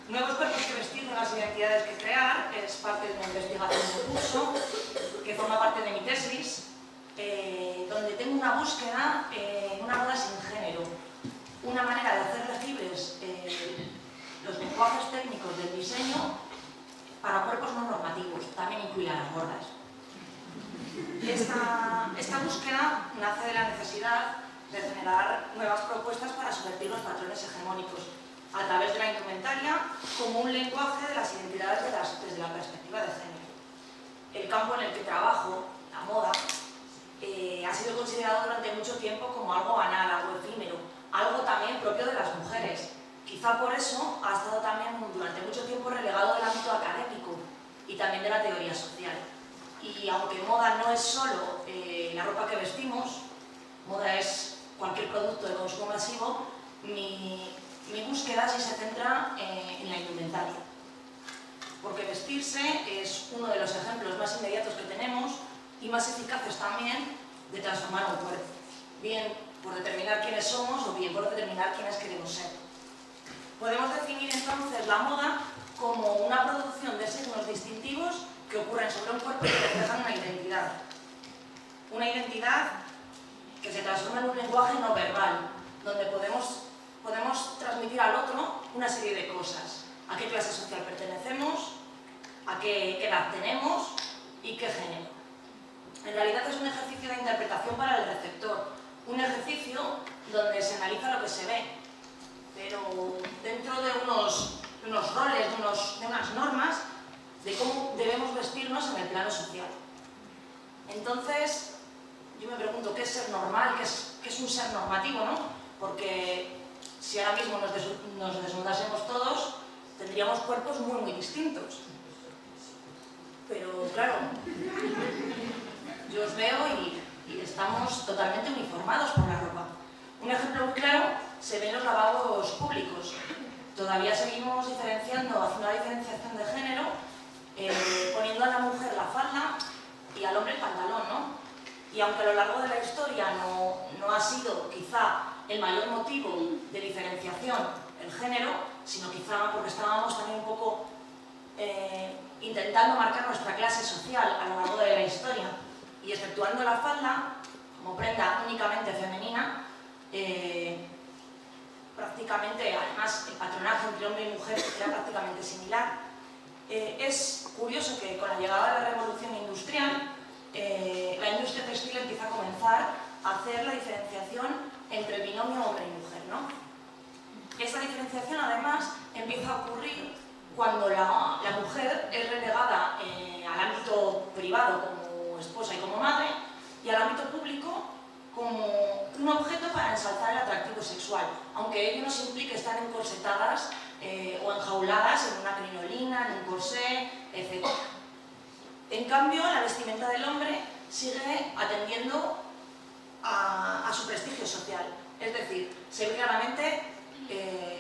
Nuevos cuerpos que vestir, nuevas identidades que crear es parte de una investigación de curso que forma parte de mi tesis, donde tengo una búsqueda en una moda sin género, una manera de hacer legibles los lenguajes técnicos del diseño para cuerpos no normativos, también incluye a las gordas. Esta búsqueda nace de la necesidad de generar nuevas propuestas para subvertir los patrones hegemónicos a través de la indumentaria como un lenguaje de las identidades desde la perspectiva de género. El campo en el que trabajo, la moda, ha sido considerado durante mucho tiempo como algo banal, algo efímero, algo también propio de las mujeres. Quizá por eso ha estado también durante mucho tiempo relegado del ámbito académico y también de la teoría social. Y aunque moda no es solo la ropa que vestimos, moda es cualquier producto de consumo masivo, mi búsqueda sí se centra en la indumentaria. Porque vestirse es uno de los ejemplos más inmediatos que tenemos y más eficaces también de transformar un cuerpo. Bien por determinar quiénes somos o bien por determinar quiénes queremos ser. Podemos definir entonces la moda como una producción de signos distintivos que ocurren sobre un cuerpo y que reflejan una identidad. Una identidad que se transforma en un lenguaje no verbal, donde podemos transmitir al otro una serie de cosas. A qué clase social pertenecemos, a qué edad tenemos y qué género. En realidad es un ejercicio de interpretación para el receptor, un ejercicio donde se analiza lo que se ve, pero dentro de unos roles, de unas normas, de cómo debemos vestirnos en el plano social. Entonces, yo me pregunto, ¿qué es ser normal? ¿Qué es un ser normativo, no? Porque si ahora mismo nos desnudásemos todos, tendríamos cuerpos muy, muy distintos. Pero, claro, yo os veo y estamos totalmente uniformados por la ropa. Un ejemplo muy claro se ve en los lavabos públicos. Todavía seguimos haciendo una diferenciación de género, poniendo a la mujer la falda y al hombre el pantalón, ¿no? Y aunque a lo largo de la historia no ha sido quizá el mayor motivo de diferenciación el género, sino quizá porque estábamos también un poco intentando marcar nuestra clase social a lo largo de la historia y exceptuando la falda como prenda únicamente femenina, prácticamente, además, el patronaje entre hombre y mujer era prácticamente similar. Es curioso que con la llegada de la revolución industrial, la industria textil empieza a comenzar a hacer la diferenciación entre el binomio hombre y mujer, ¿no? Esta diferenciación, además, empieza a ocurrir cuando la mujer es relegada al ámbito privado como esposa y como madre, y al ámbito público como un objeto para ensalzar el atractivo sexual, aunque ello no se implique estar encorsetadas o enjauladas en una crinolina, en un corsé, etc. En cambio, la vestimenta del hombre sigue atendiendo a su prestigio social, es decir, se ve claramente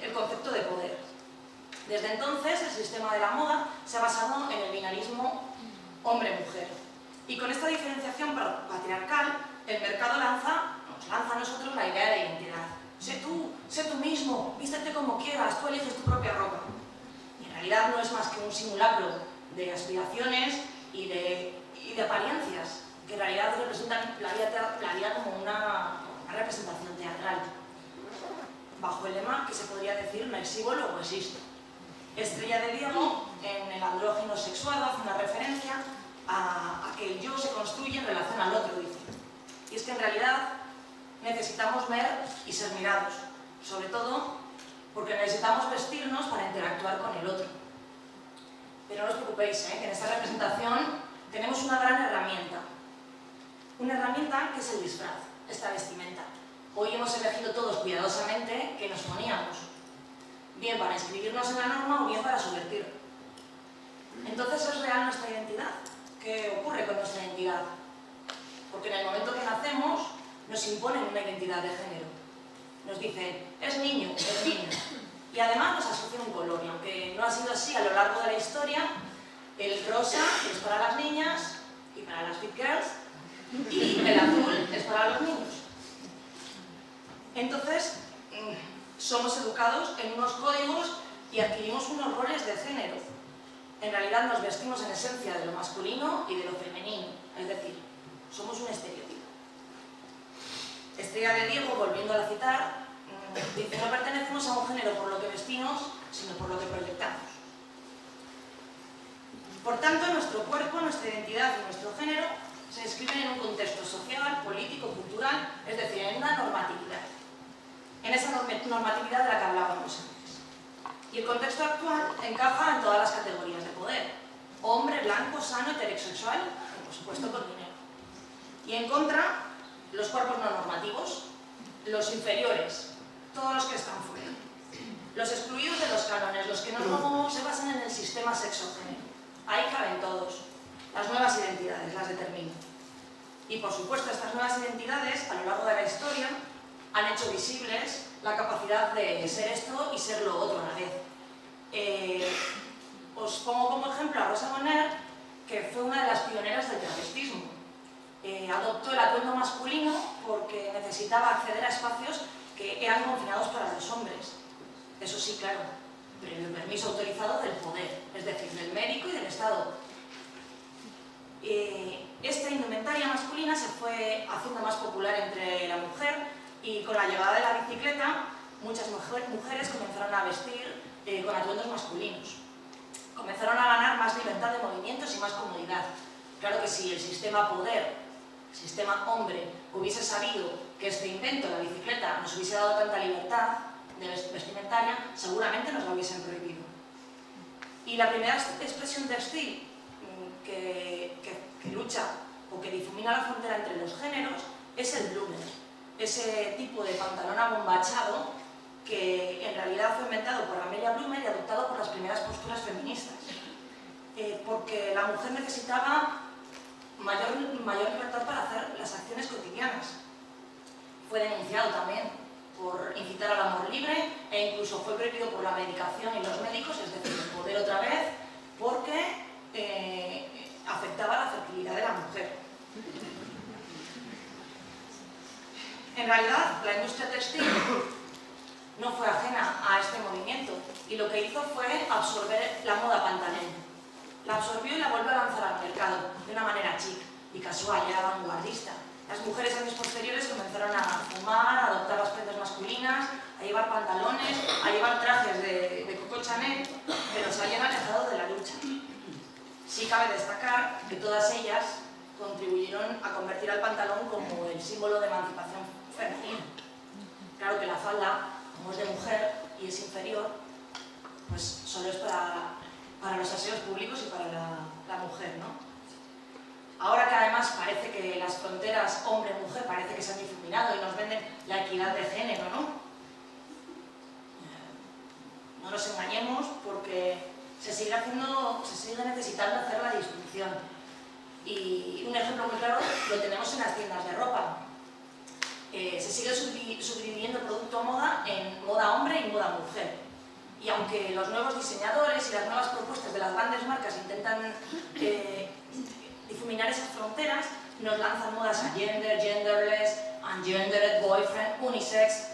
el concepto de poder. Desde entonces, el sistema de la moda se ha basado en el binarismo hombre-mujer. Y con esta diferenciación patriarcal, el mercado nos lanza a nosotros la idea de identidad. Sé tú mismo, vístete como quieras, tú eliges tu propia ropa. Y en realidad no es más que un simulacro de aspiraciones y de apariencias, que en realidad representan la vida como una representación teatral, bajo el lema que se podría decir no exhibo, luego existo. Estrella de Diego, en el andrógino sexuado, hace una referencia a que el yo se construye en relación al otro, dice. Y es que en realidad necesitamos ver y ser mirados, sobre todo porque necesitamos vestirnos para interactuar con el otro. Pero no os preocupéis, que en esta representación tenemos una gran herramienta. Una herramienta que es el disfraz, esta vestimenta. Hoy hemos elegido todos cuidadosamente qué nos poníamos, bien para inscribirnos en la norma o bien para subvertir. Entonces, ¿es real nuestra identidad? ¿Qué ocurre con nuestra identidad? Porque en el momento que nacemos nos imponen una identidad de género. Nos dicen, es niño, es niña. Y además nos asocia un color, y aunque no ha sido así a lo largo de la historia, el rosa es para las niñas y para las fit girls, y el azul es para los niños. Entonces, somos educados en unos códigos y adquirimos unos roles de género. En realidad nos vestimos en esencia de lo masculino y de lo femenino, es decir, somos un estereotipo. Estrella de Diego, volviéndola a citar, dice: no pertenecemos a un género por lo que vestimos, sino por lo que proyectamos. Por tanto, nuestro cuerpo, nuestra identidad y nuestro género se describen en un contexto social, político, cultural, es decir, en una normatividad. En esa normatividad de la que hablábamos antes. Y el contexto actual encaja en todas las categorías de poder. Hombre, blanco, sano, heterosexual, y por supuesto con dinero. Y en contra, los cuerpos no normativos, los inferiores, todos los que están fuera. Los excluidos de los cánones, los que no se basan en el sistema sexo-género. Ahí caben todos. Las nuevas identidades las determinan. Y por supuesto, estas nuevas identidades, a lo largo de la historia, han hecho visibles la capacidad de ser esto y ser lo otro a la vez. Os pongo como ejemplo a Rosa Bonheur, que fue una de las pioneras del travestismo. Adoptó el atuendo masculino porque necesitaba acceder a espacios que eran confinados para los hombres. Eso sí, claro, pero en el permiso autorizado del poder, es decir, del médico y del Estado. Esta indumentaria masculina se fue haciendo más popular entre la mujer, y con la llegada de la bicicleta, muchas mujeres comenzaron a vestir con atuendos masculinos. Comenzaron a ganar más libertad de movimientos y más comodidad. Claro que si el sistema poder, el sistema hombre, hubiese sabido que este invento, la bicicleta, nos hubiese dado tanta libertad de vestimentaria, seguramente nos la hubiesen prohibido. Y la primera expresión textil que lucha o que difumina la frontera entre los géneros es el bloomer. Ese tipo de pantalón abombachado que en realidad fue inventado por Amelia Bloomer y adoptado por las primeras posturas feministas. Porque la mujer necesitaba mayor libertad para hacer las acciones cotidianas. Fue denunciado también por incitar al amor libre e incluso fue prohibido por la medicación y los médicos, es decir, el poder otra vez, porque afectaba la fertilidad de la mujer. En realidad, la industria textil no fue ajena a este movimiento y lo que hizo fue absorber la moda pantalón. La absorbió y la volvió a lanzar al mercado de una manera chic y casual, ya vanguardista. Las mujeres años posteriores comenzaron a fumar, a adoptar las prendas masculinas, a llevar pantalones, a llevar trajes de Coco Chanel, pero se habían alejado de la lucha. Sí cabe destacar que todas ellas contribuyeron a convertir al pantalón como el símbolo de emancipación femenina. Claro que la falda, como es de mujer y es inferior, pues solo es para los aseos públicos y para la mujer, ¿no? Ahora que además parece que las fronteras hombre-mujer parece que se han difuminado y nos venden la equidad de género, ¿no? No nos engañemos porque se sigue necesitando hacer la distinción. Y un ejemplo muy claro lo tenemos en las tiendas de ropa. Se sigue subdividiendo producto moda en moda hombre y moda mujer. Y aunque los nuevos diseñadores y las nuevas propuestas de las grandes marcas intentan difuminar esas fronteras, nos lanzan modas a gender, genderless, ungendered, boyfriend, unisex.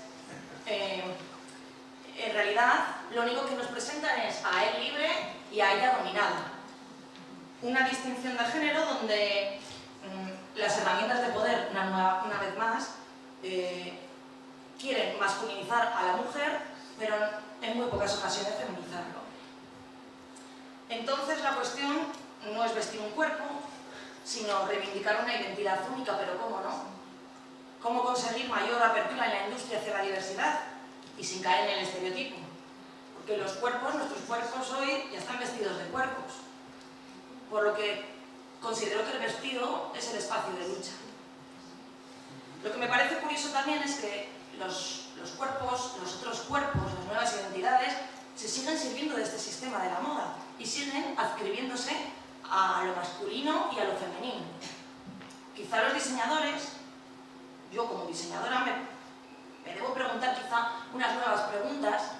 En realidad, lo único que nos presentan es a él libre y a ella dominada. Una distinción de género donde las herramientas de poder, una vez más, quieren masculinizar a la mujer, pero en muy pocas ocasiones feminizarlo. Entonces la cuestión no es vestir un cuerpo, sino reivindicar una identidad única, pero ¿cómo no? ¿Cómo conseguir mayor apertura en la industria hacia la diversidad y sin caer en el estereotipo? Porque los cuerpos, nuestros cuerpos hoy ya están vestidos de cuerpos, por lo que considero que el vestido es el espacio de lucha. Lo que me parece curioso también es que los cuerpos, los otros cuerpos, las nuevas identidades, se siguen sirviendo de este sistema de la moda y siguen adscribiéndose a lo masculino y a lo femenino. Quizá los diseñadores, yo como diseñadora me debo preguntar quizá unas nuevas preguntas,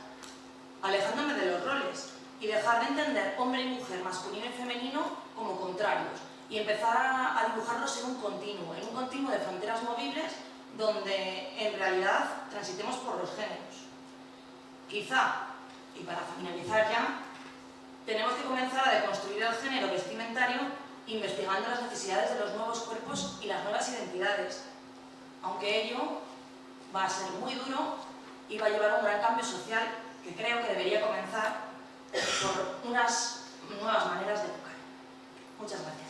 alejándome de los roles y dejar de entender hombre y mujer, masculino y femenino como contrarios y empezar a dibujarlos en un continuo de fronteras movibles donde en realidad transitemos por los géneros. Quizá, y para finalizar ya, tenemos que comenzar a deconstruir el género vestimentario investigando las necesidades de los nuevos cuerpos y las nuevas identidades, aunque ello va a ser muy duro y va a llevar a un gran cambio social que creo que debería comenzar por unas nuevas maneras de educar. Muchas gracias.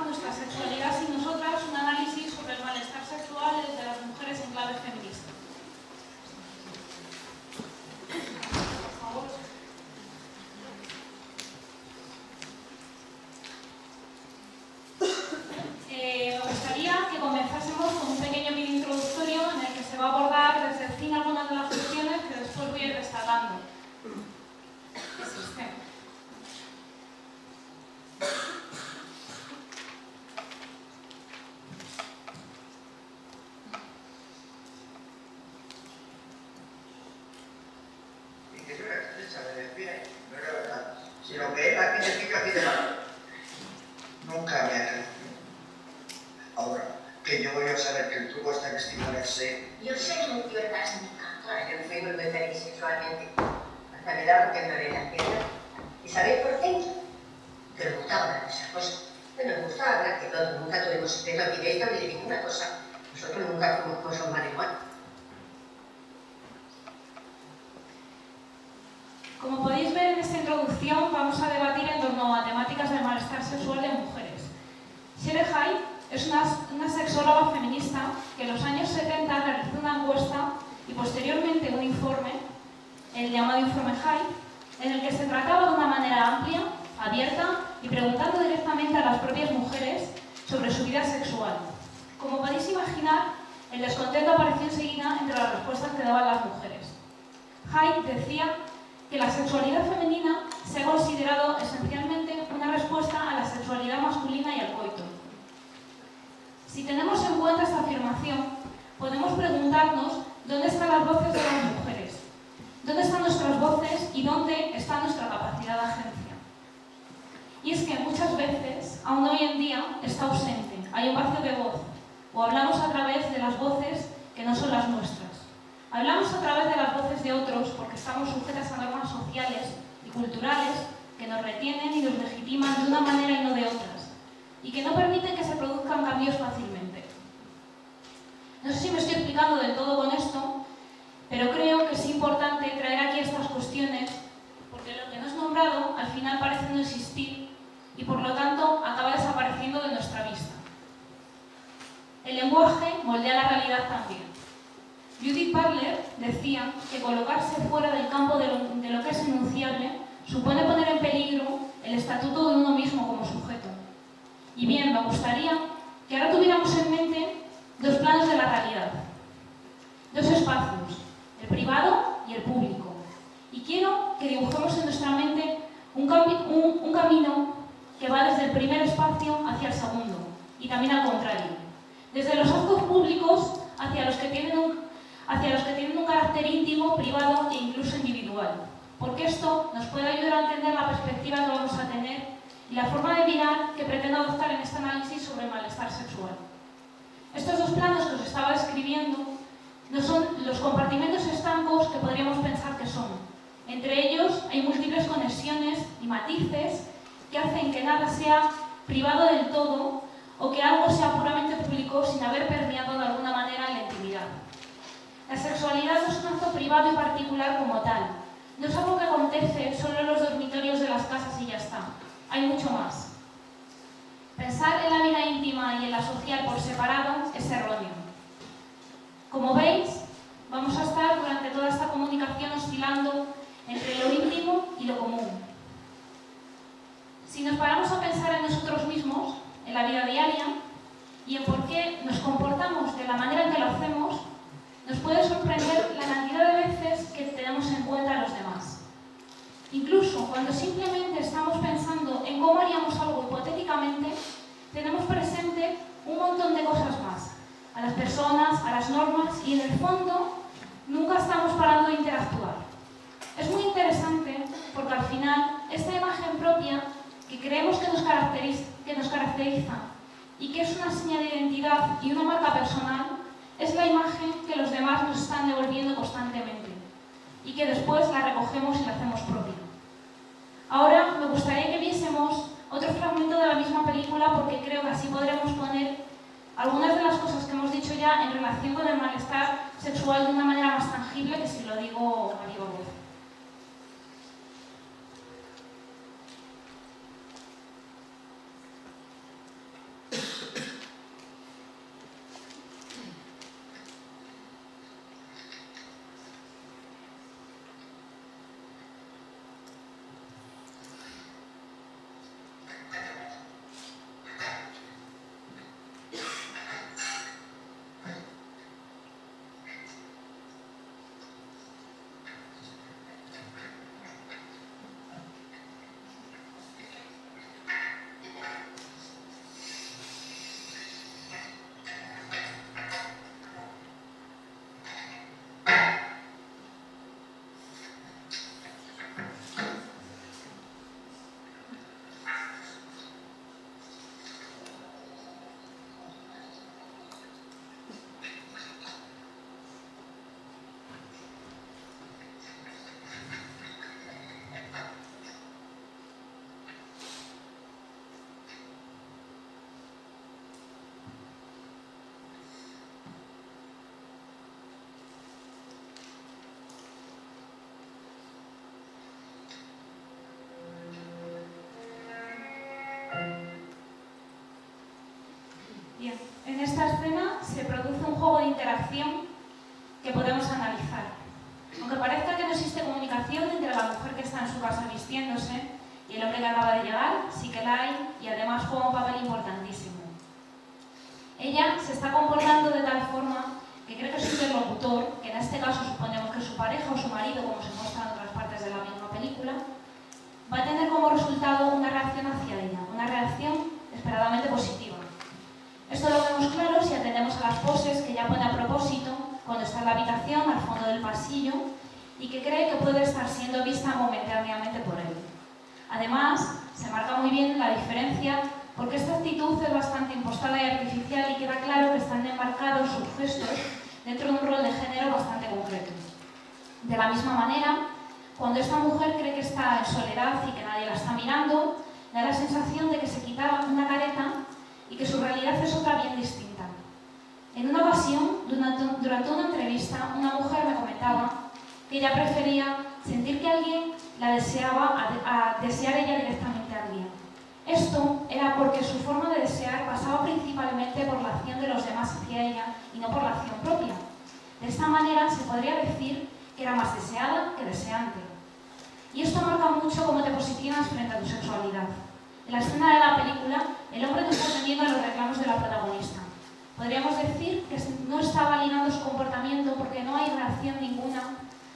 Nuestra sexualidad sin nosotras, un análisis sobre el malestar sexual de las mujeres en clave feminista. Por favor. Me gustaría que comenzásemos con un pequeño vídeo introductorio en el que se va a abordar desde el cine algunas de las cuestiones que después voy a ir destacando. Sino que él aquí se pica aquí de mano. Nunca me ha creído. Ahora, que yo voy a saber que el truco está en estimularse. Yo soy un tío orgásmica. Yo fui muy feliz sexualmente. Hasta me daba que me había la pierna. ¿Y sabéis por qué? Que me gustaba hablar de esas cosas. Bueno, me gustaba hablar que todo. Nunca tuvimos secreto aquí de esto ni de ninguna cosa. Nosotros nunca fuimos cosas marihuana. Como podéis ver en esta introducción, vamos a debatir en torno a temáticas del malestar sexual de mujeres. Shere High es una sexóloga feminista que en los años 70 realizó una encuesta y posteriormente un informe, el llamado Informe High, en el que se trataba de una manera amplia, abierta y preguntando directamente a las propias mujeres sobre su vida sexual. Como podéis imaginar, el descontento apareció enseguida entre las respuestas que daban las mujeres. High decía que la sexualidad femenina se ha considerado esencialmente una respuesta a la sexualidad masculina y al coito. Si tenemos en cuenta esta afirmación, podemos preguntarnos dónde están las voces de las mujeres, dónde están nuestras voces y dónde está nuestra capacidad de agencia. Y es que muchas veces, aún hoy en día, está ausente, hay un vacío de voz, o hablamos a través de las voces que no son las nuestras. Hablamos a través de las voces de otros porque estamos sujetas a normas sociales y culturales que nos retienen y nos legitiman de una manera y no de otras, y que no permiten que se produzcan cambios fácilmente. No sé si me estoy explicando del todo con esto, pero creo que es importante traer aquí estas cuestiones porque lo que no es nombrado al final parece no existir y por lo tanto acaba desapareciendo de nuestra vista. El lenguaje moldea la realidad también. Judith Butler decía que colocarse fuera del campo de lo que es enunciable supone poner en peligro el estatuto de uno mismo como sujeto. Y bien, me gustaría que ahora tuviéramos en mente dos planos de la realidad, dos espacios, el privado y el público. Y quiero que dibujemos en nuestra mente un camino que va desde el primer espacio hacia el segundo, y también al contrario, desde los actos públicos hacia los que tienen un carácter íntimo, privado e incluso individual, porque esto nos puede ayudar a entender la perspectiva que vamos a tener y la forma de mirar que pretendo adoptar en este análisis sobre el malestar sexual. Estos dos planos que os estaba describiendo no son los compartimentos estancos que podríamos pensar que son. Entre ellos hay múltiples conexiones y matices que hacen que nada sea privado del todo o que algo sea puramente público sin haber permeado de alguna manera en la intimidad. La sexualidad no es un acto privado y particular como tal. No es algo que acontece solo en los dormitorios de las casas y ya está. Hay mucho más. pensar en la vida íntima y en la social por separado es erróneo. Como veis, vamos a estar durante toda esta comunicación oscilando entre lo íntimo y lo común. Si nos paramos a pensar en nosotros mismos, en la vida diaria, y en por qué nos comportamos de la manera en que lo hacemos, nos puede sorprender la cantidad de veces que tenemos en cuenta a los demás. Incluso cuando simplemente estamos pensando en cómo haríamos algo hipotéticamente, tenemos presente un montón de cosas más, a las personas, a las normas, y en el fondo nunca estamos parando de interactuar. Es muy interesante porque al final esta imagen propia que creemos que nos caracteriza y que es una señal de identidad y una marca personal, es la imagen que los demás nos están devolviendo constantemente y que después la recogemos y la hacemos propia. Ahora me gustaría que viésemos otro fragmento de la misma película porque creo que así podremos poner algunas de las cosas que hemos dicho ya en relación con el malestar sexual de una manera más tangible que si lo digo a viva voz. Bien, en esta escena se produce un juego de interacción que podemos analizar. Aunque parezca que no existe comunicación entre la mujer que está en su casa vistiéndose y el hombre que acaba de llegar, sí que la hay y además juega un papel importantísimo. Ella se está comportando de tal forma que cree que su interlocutor, que en este caso suponemos que es su pareja o su marido, como se muestra en otras partes de la misma película, va a tener como resultado una reacción hacia ella, una reacción esperadamente positiva. Esto lo vemos claro si atendemos a las poses que ella pone a propósito cuando está en la habitación, al fondo del pasillo, y que cree que puede estar siendo vista momentáneamente por él. Además, se marca muy bien la diferencia porque esta actitud es bastante impostada y artificial y queda claro que están enmarcados sus gestos dentro de un rol de género bastante concreto. De la misma manera, cuando esta mujer cree que está en soledad y que nadie la está mirando, da la sensación de que se quita una careta y que su realidad es otra bien distinta. En una ocasión, durante una entrevista, una mujer me comentaba que ella prefería sentir que alguien la deseaba a desear ella directamente a alguien. Esto era porque su forma de desear pasaba principalmente por la acción de los demás hacia ella y no por la acción propia. De esta manera se podría decir que era más deseada que deseante. Y esto marca mucho cómo te posicionas frente a tu sexualidad. En la escena de la película, el hombre no está atendiendo a los reclamos de la protagonista. Podríamos decir que no está validando su comportamiento porque no hay reacción ninguna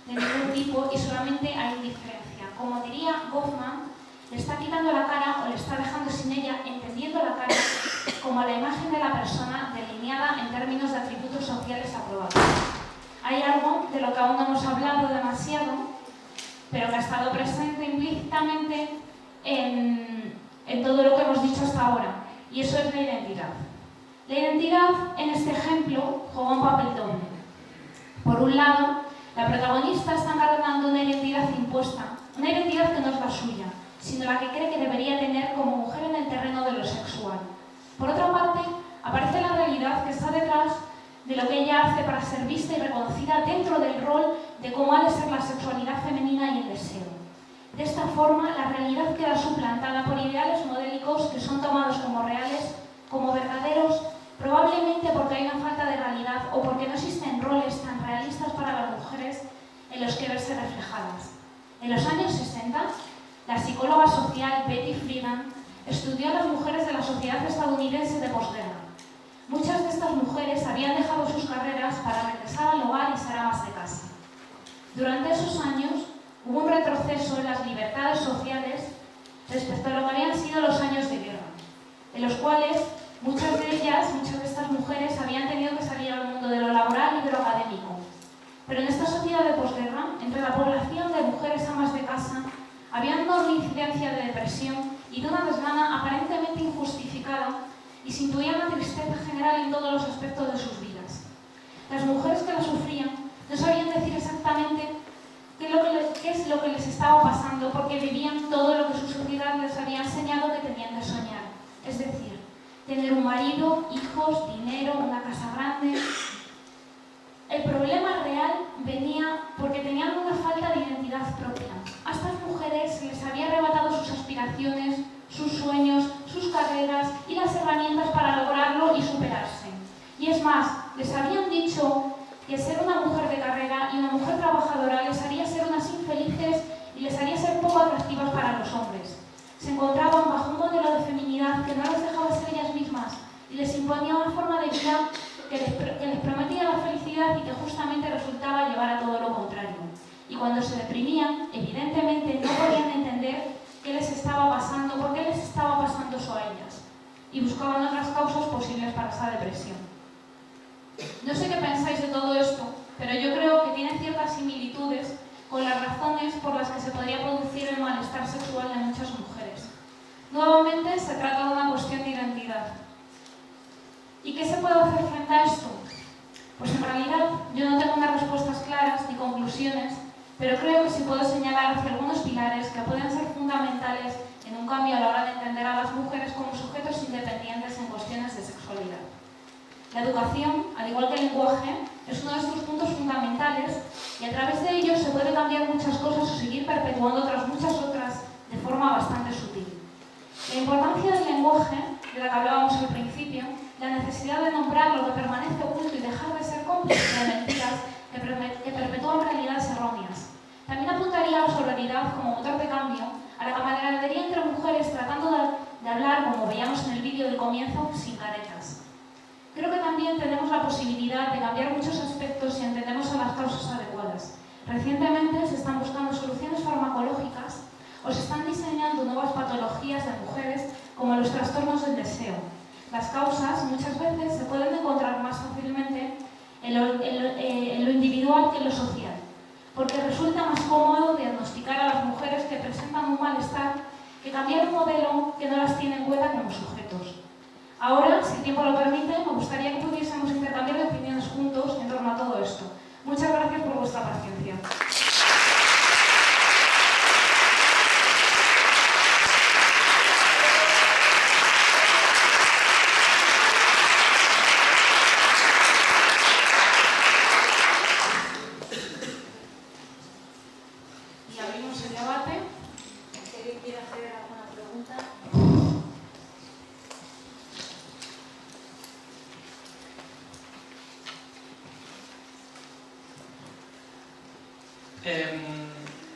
de ningún tipo y solamente hay indiferencia. Como diría Goffman, le está quitando la cara o le está dejando sin ella, entendiendo la cara como la imagen de la persona delineada en términos de atributos sociales aprobados. Hay algo de lo que aún no hemos hablado demasiado, pero que ha estado presente implícitamente en todo lo que hemos dicho hasta ahora, y eso es la identidad. La identidad, en este ejemplo, juega un papel doble. Por un lado, la protagonista está encarnando una identidad impuesta, una identidad que no es la suya, sino la que cree que debería tener como mujer en el terreno de lo sexual. Por otra parte, aparece la realidad que está detrás de lo que ella hace para ser vista y reconocida dentro del rol de cómo ha de ser la sexualidad femenina y el deseo. De esta forma, la realidad queda suplantada por ideales modélicos que son tomados como reales, como verdaderos, probablemente porque hay una falta de realidad o porque no existen roles tan realistas para las mujeres en los que verse reflejadas. En los años 60, la psicóloga social Betty Friedan estudió a las mujeres de la sociedad estadounidense de posguerra. Muchas de estas mujeres habían dejado sus carreras para regresar al hogar y ser amas de casa. Durante esos años hubo un retroceso en las libertades sociales respecto a lo que habían sido los años de guerra, en los cuales muchas de estas mujeres habían tenido que salir al mundo de lo laboral y de lo académico. Pero en esta sociedad de posguerra, entre la población de mujeres amas de casa, había una enorme incidencia de depresión y de una desgana aparentemente injustificada y se intuía una tristeza general en todos los aspectos de sus vidas. Las mujeres que la sufrían no sabían decir exactamente qué es lo que les estaba pasando porque vivían todo lo que su sociedad les había enseñado que tenían que soñar. Es decir, tener un marido, hijos, dinero, una casa grande. El problema real venía porque tenían una falta de identidad propia. A estas mujeres se les había arrebatado sus aspiraciones, sus sueños, sus carreras y las herramientas para lograrlo y superarse. Y es más, les habían dicho que ser una mujer de carrera y una mujer trabajadora les haría ser unas infelices y les haría ser poco atractivas para los hombres. Se encontraban bajo un modelo de feminidad que no les dejaba ser ellas mismas y les imponía una forma de vida que les prometía la felicidad y que justamente resultaba llevar a todo lo contrario. Y cuando se deprimían, evidentemente no podían entender qué les estaba pasando, por qué les estaba pasando eso a ellas, y buscaban otras causas posibles para esa depresión. No sé qué pensáis de todo esto, pero yo creo que tiene ciertas similitudes con las razones por las que se podría producir el malestar sexual de muchas mujeres. Nuevamente se trata de una cuestión de identidad. ¿Y qué se puede hacer frente a esto? Pues en realidad yo no tengo unas respuestas claras ni conclusiones, pero creo que sí puedo señalar hacia algunos pilares que pueden ser fundamentales en un cambio a la hora de entender a las mujeres como sujetos independientes en cuestiones de sexualidad. La educación, al igual que el lenguaje, es uno de estos puntos fundamentales y a través de ellos se puede cambiar muchas cosas o seguir perpetuando muchas otras de forma bastante sutil. La importancia del lenguaje, de la que hablábamos al principio, la necesidad de nombrar lo que permanece oculto y dejar de ser cómplice de mentiras que perpetúan realidades erróneas. También apuntaría a la sororidad como motor de cambio, a la camaradería entre mujeres tratando de hablar, como veíamos en el vídeo del comienzo, sin caretas. Creo que también tenemos la posibilidad de cambiar muchos aspectos si entendemos a las causas adecuadas. Recientemente se están buscando soluciones farmacológicas o se están diseñando nuevas patologías de mujeres como los trastornos del deseo. Las causas muchas veces se pueden encontrar más fácilmente en lo individual que en lo social, porque resulta más cómodo diagnosticar a las mujeres que presentan un malestar que cambiar un modelo que no las tiene en cuenta como sujetos. Ahora, si el tiempo lo permite, me gustaría que pudiésemos intercambiar opiniones juntos en torno a todo esto. Muchas gracias por vuestra paciencia. Y abrimos el debate. ¿Alguien quiere hacer alguna pregunta?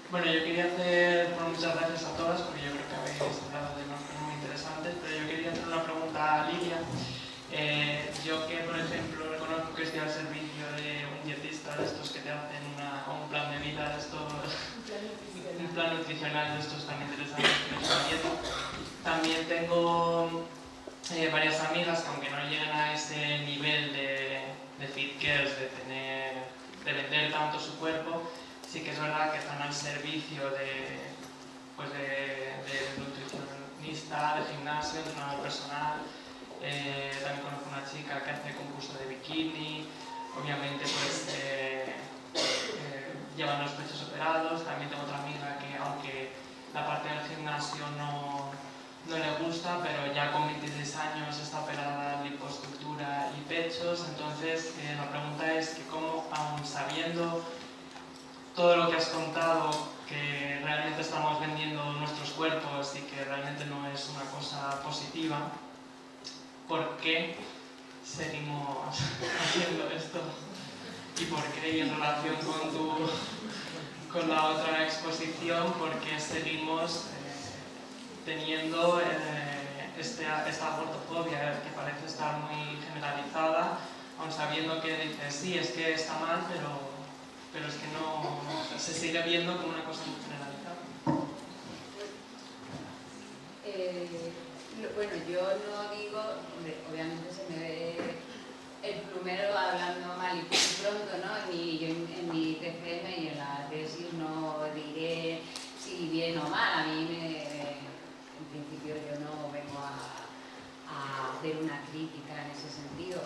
Bueno, yo quería hacer, bueno, muchas gracias a todas, porque yo creo que habéis hablado de unas cosas muy interesantes, pero yo quería hacer una pregunta a Lidia. Yo que, por ejemplo, reconozco que estoy al servicio de un dietista, de estos que te hacen un plan de vida, de estos, un plan nutricional de estos tan interesantes que es una dieta. También tengo varias amigas que, aunque no lleguen a ese nivel de fit girls, de vender tanto su cuerpo, sí que es verdad que están al servicio de nutricionista, de gimnasio, de entrenador personal. También conozco una chica que hace concurso de bikini, obviamente pues llevan los pechos operados. También tengo otra amiga que, aunque la parte del gimnasio no le gusta, pero ya con 26 años está operada de lipoestructura y pechos. Entonces la pregunta es que cómo, aun sabiendo todo lo que has contado, que realmente estamos vendiendo nuestros cuerpos por qué seguimos haciendo esto y por qué, y en relación con la otra exposición, por qué seguimos teniendo esta abortofobia que parece estar muy generalizada, aun sabiendo que dices, sí, es que está mal, pero es que no, se sigue viendo como una cosa muy generalizada. Bueno, yo no digo, obviamente se me ve el plumero hablando mal y pronto, ¿no? Yo en mi TFM y en la tesis no diré si bien o mal. A mí, en principio, yo no vengo a hacer una crítica en ese sentido.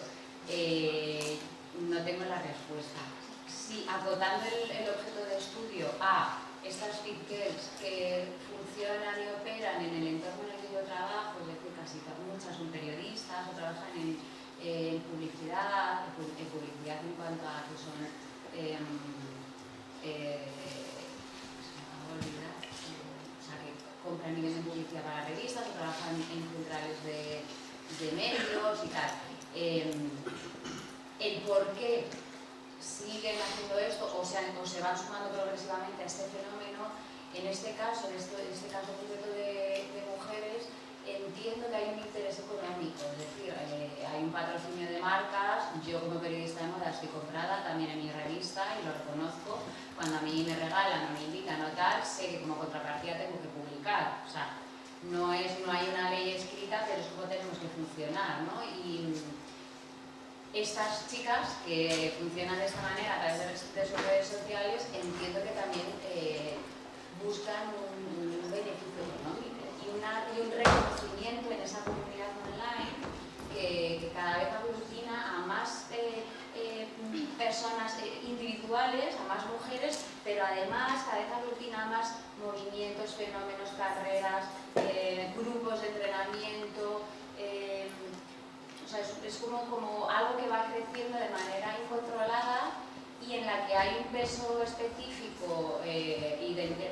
No tengo la respuesta. Si acotando el objeto de estudio a estas fit girls que funcionan y operan en el entorno en el que yo trabajo, es decir, muchas son periodistas o trabajan en publicidad, en cuanto a que son que compran y venden publicidad para revistas o trabajan en centrales de medios y tal. El por qué siguen haciendo esto o se van sumando progresivamente a este fenómeno, en este caso concreto de mujeres, entiendo que hay un interés económico, es decir, hay un patrocinio de marcas. Yo como periodista de moda estoy comprada también en mi revista y lo reconozco. Cuando a mí me regalan o me invitan o tal, sé que como contrapartida tengo que publicar. O sea, no hay una ley escrita, pero es como tenemos que funcionar, ¿no? Y estas chicas que funcionan de esta manera a través de sus redes sociales, entiendo que también buscan un beneficio económico y un reconocimiento en esa comunidad online que cada vez aglutina a más personas individuales, a más mujeres, pero además cada vez aglutina a más movimientos, fenómenos, carreras, grupos de entrenamiento. O sea, es como algo que va creciendo de manera incontrolada y en la que hay un peso específico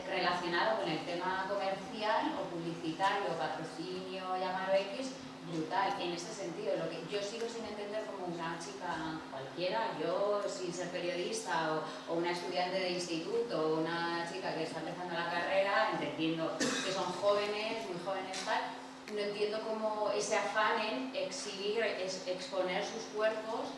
relacionado con el tema comercial o publicitario, patrocinio, llamarlo X, brutal. En este sentido, lo que yo sigo sin entender como una chica cualquiera, yo sin ser periodista o una estudiante de instituto o una chica que está empezando la carrera, entendiendo que son jóvenes, muy jóvenes tal, no entiendo cómo ese afán en exhibir, exponer sus cuerpos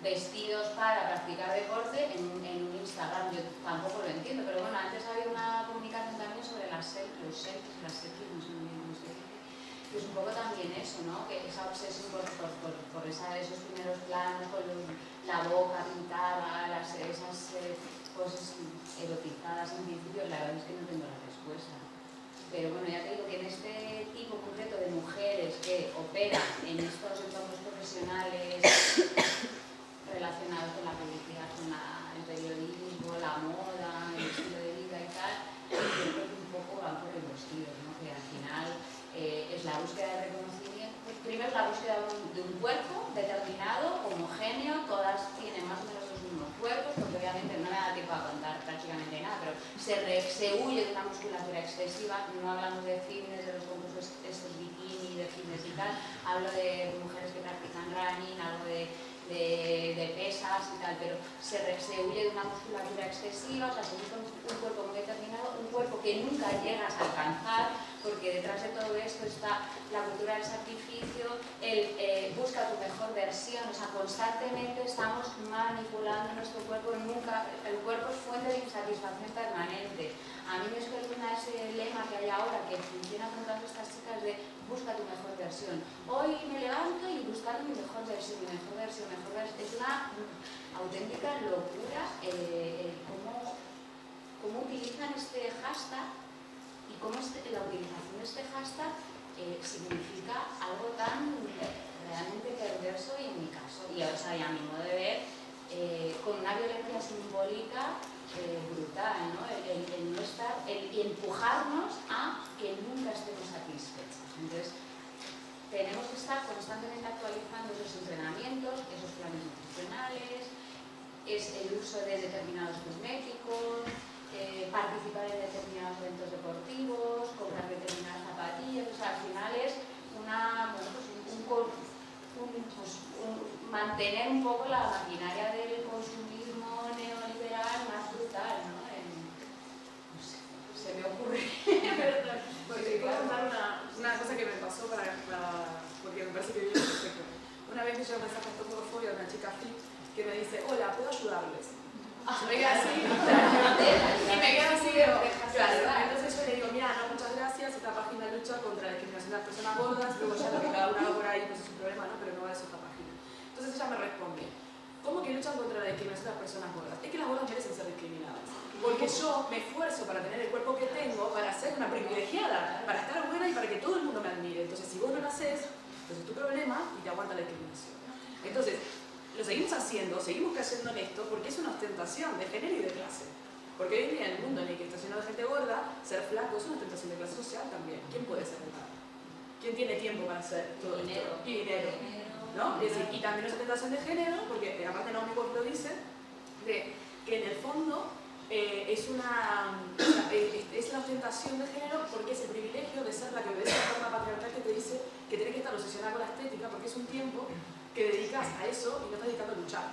vestidos para practicar deporte en un Instagram. Yo tampoco lo entiendo, pero bueno, antes había una comunicación también sobre los selfies, no sé muy bien cómo se dice, que es un poco también eso, ¿no? Que esa obsesión por esos primeros planos, con la boca pintada, esas cosas erotizadas en principio, la verdad es que no tengo la respuesta. Pero bueno, ya te digo que en este tipo concreto de mujeres que operan en estos entornos profesionales relacionados con la publicidad, con el periodismo, la moda, el estilo de vida y tal, yo creo que un poco van por el vestido, ¿no? Que al final es la búsqueda de reconocimiento. Primero es la búsqueda de un cuerpo determinado, homogéneo, todas tienen más o menos los mismos cuerpos, porque obviamente no me da tiempo a contar prácticamente nada, pero se huye de una musculatura excesiva. No hablamos de fitness, de los concursos estos bikini, de fitness y tal, hablo de mujeres que practican running, algo de pesas y tal, pero se huye de una musculatura excesiva, o sea, se busca un cuerpo muy determinado, un cuerpo que nunca llegas a alcanzar, porque detrás de todo esto está la cultura del sacrificio, el busca tu mejor versión, o sea, constantemente estamos manipulando nuestro cuerpo, el cuerpo es fuente de insatisfacción permanente. A mí me espeluznó ese lema que hay ahora, que funciona con todas estas chicas de busca tu mejor versión. Hoy me levanto y buscando mi mejor versión, es una auténtica locura cómo utilizan este hashtag y cómo la utilización de este hashtag significa algo tan realmente perverso y en mi caso, y a mi modo de ver, con una violencia simbólica brutal, ¿no? El no estar, el empujarnos a que nunca estemos satisfechos. Entonces, tenemos que estar constantemente actualizando esos entrenamientos, esos planes nutricionales, es el uso de determinados cosméticos, participar en determinados eventos deportivos, comprar determinadas zapatillas. O sea, al final es una mantener un poco la maquinaria del consumismo neoliberal más brutal, ¿no? No sé, se me ocurre. Pues te puedo contar una cosa que me pasó porque me parece que viene perfecto. Una vez me llegó un mensaje de una chica fit que me dice, hola, ¿puedo ayudarles? Se me queda así, y me queda así, claro. Entonces yo le digo, mira, no, muchas gracias, esta página lucha contra la discriminación de las personas gordas, luego ya lo que cada uno haga por ahí pues es un problema, ¿no? Pero no es esta página. Entonces ella me responde, ¿cómo que luchan contra la discriminación de las personas gordas? Es que las gordas merecen ser discriminadas. Porque yo me esfuerzo para tener el cuerpo que tengo, para ser una privilegiada, para estar buena y para que todo el mundo me admire. Entonces, si vos no lo haces, pues es tu problema y te aguanta la discriminación. Entonces, lo seguimos haciendo, seguimos cayendo en esto porque es una ostentación de género y de clase. Porque hoy en día en el mundo en el que está lleno de gente gorda, ser flaco es una ostentación de clase social también. ¿Quién puede ser delgado? ¿Quién tiene tiempo para hacer todo esto? Y dinero. ¿No? Es decir, y también es ostentación de género, porque aparte Naomi Wolf lo dice, de que en el fondo es la ostentación de género porque es el privilegio de ser la que obedece a la forma patriarcal que te dice que tienes que estar obsesionada con la estética porque es un tiempo que dedicas a eso y no estás dedicando a luchar.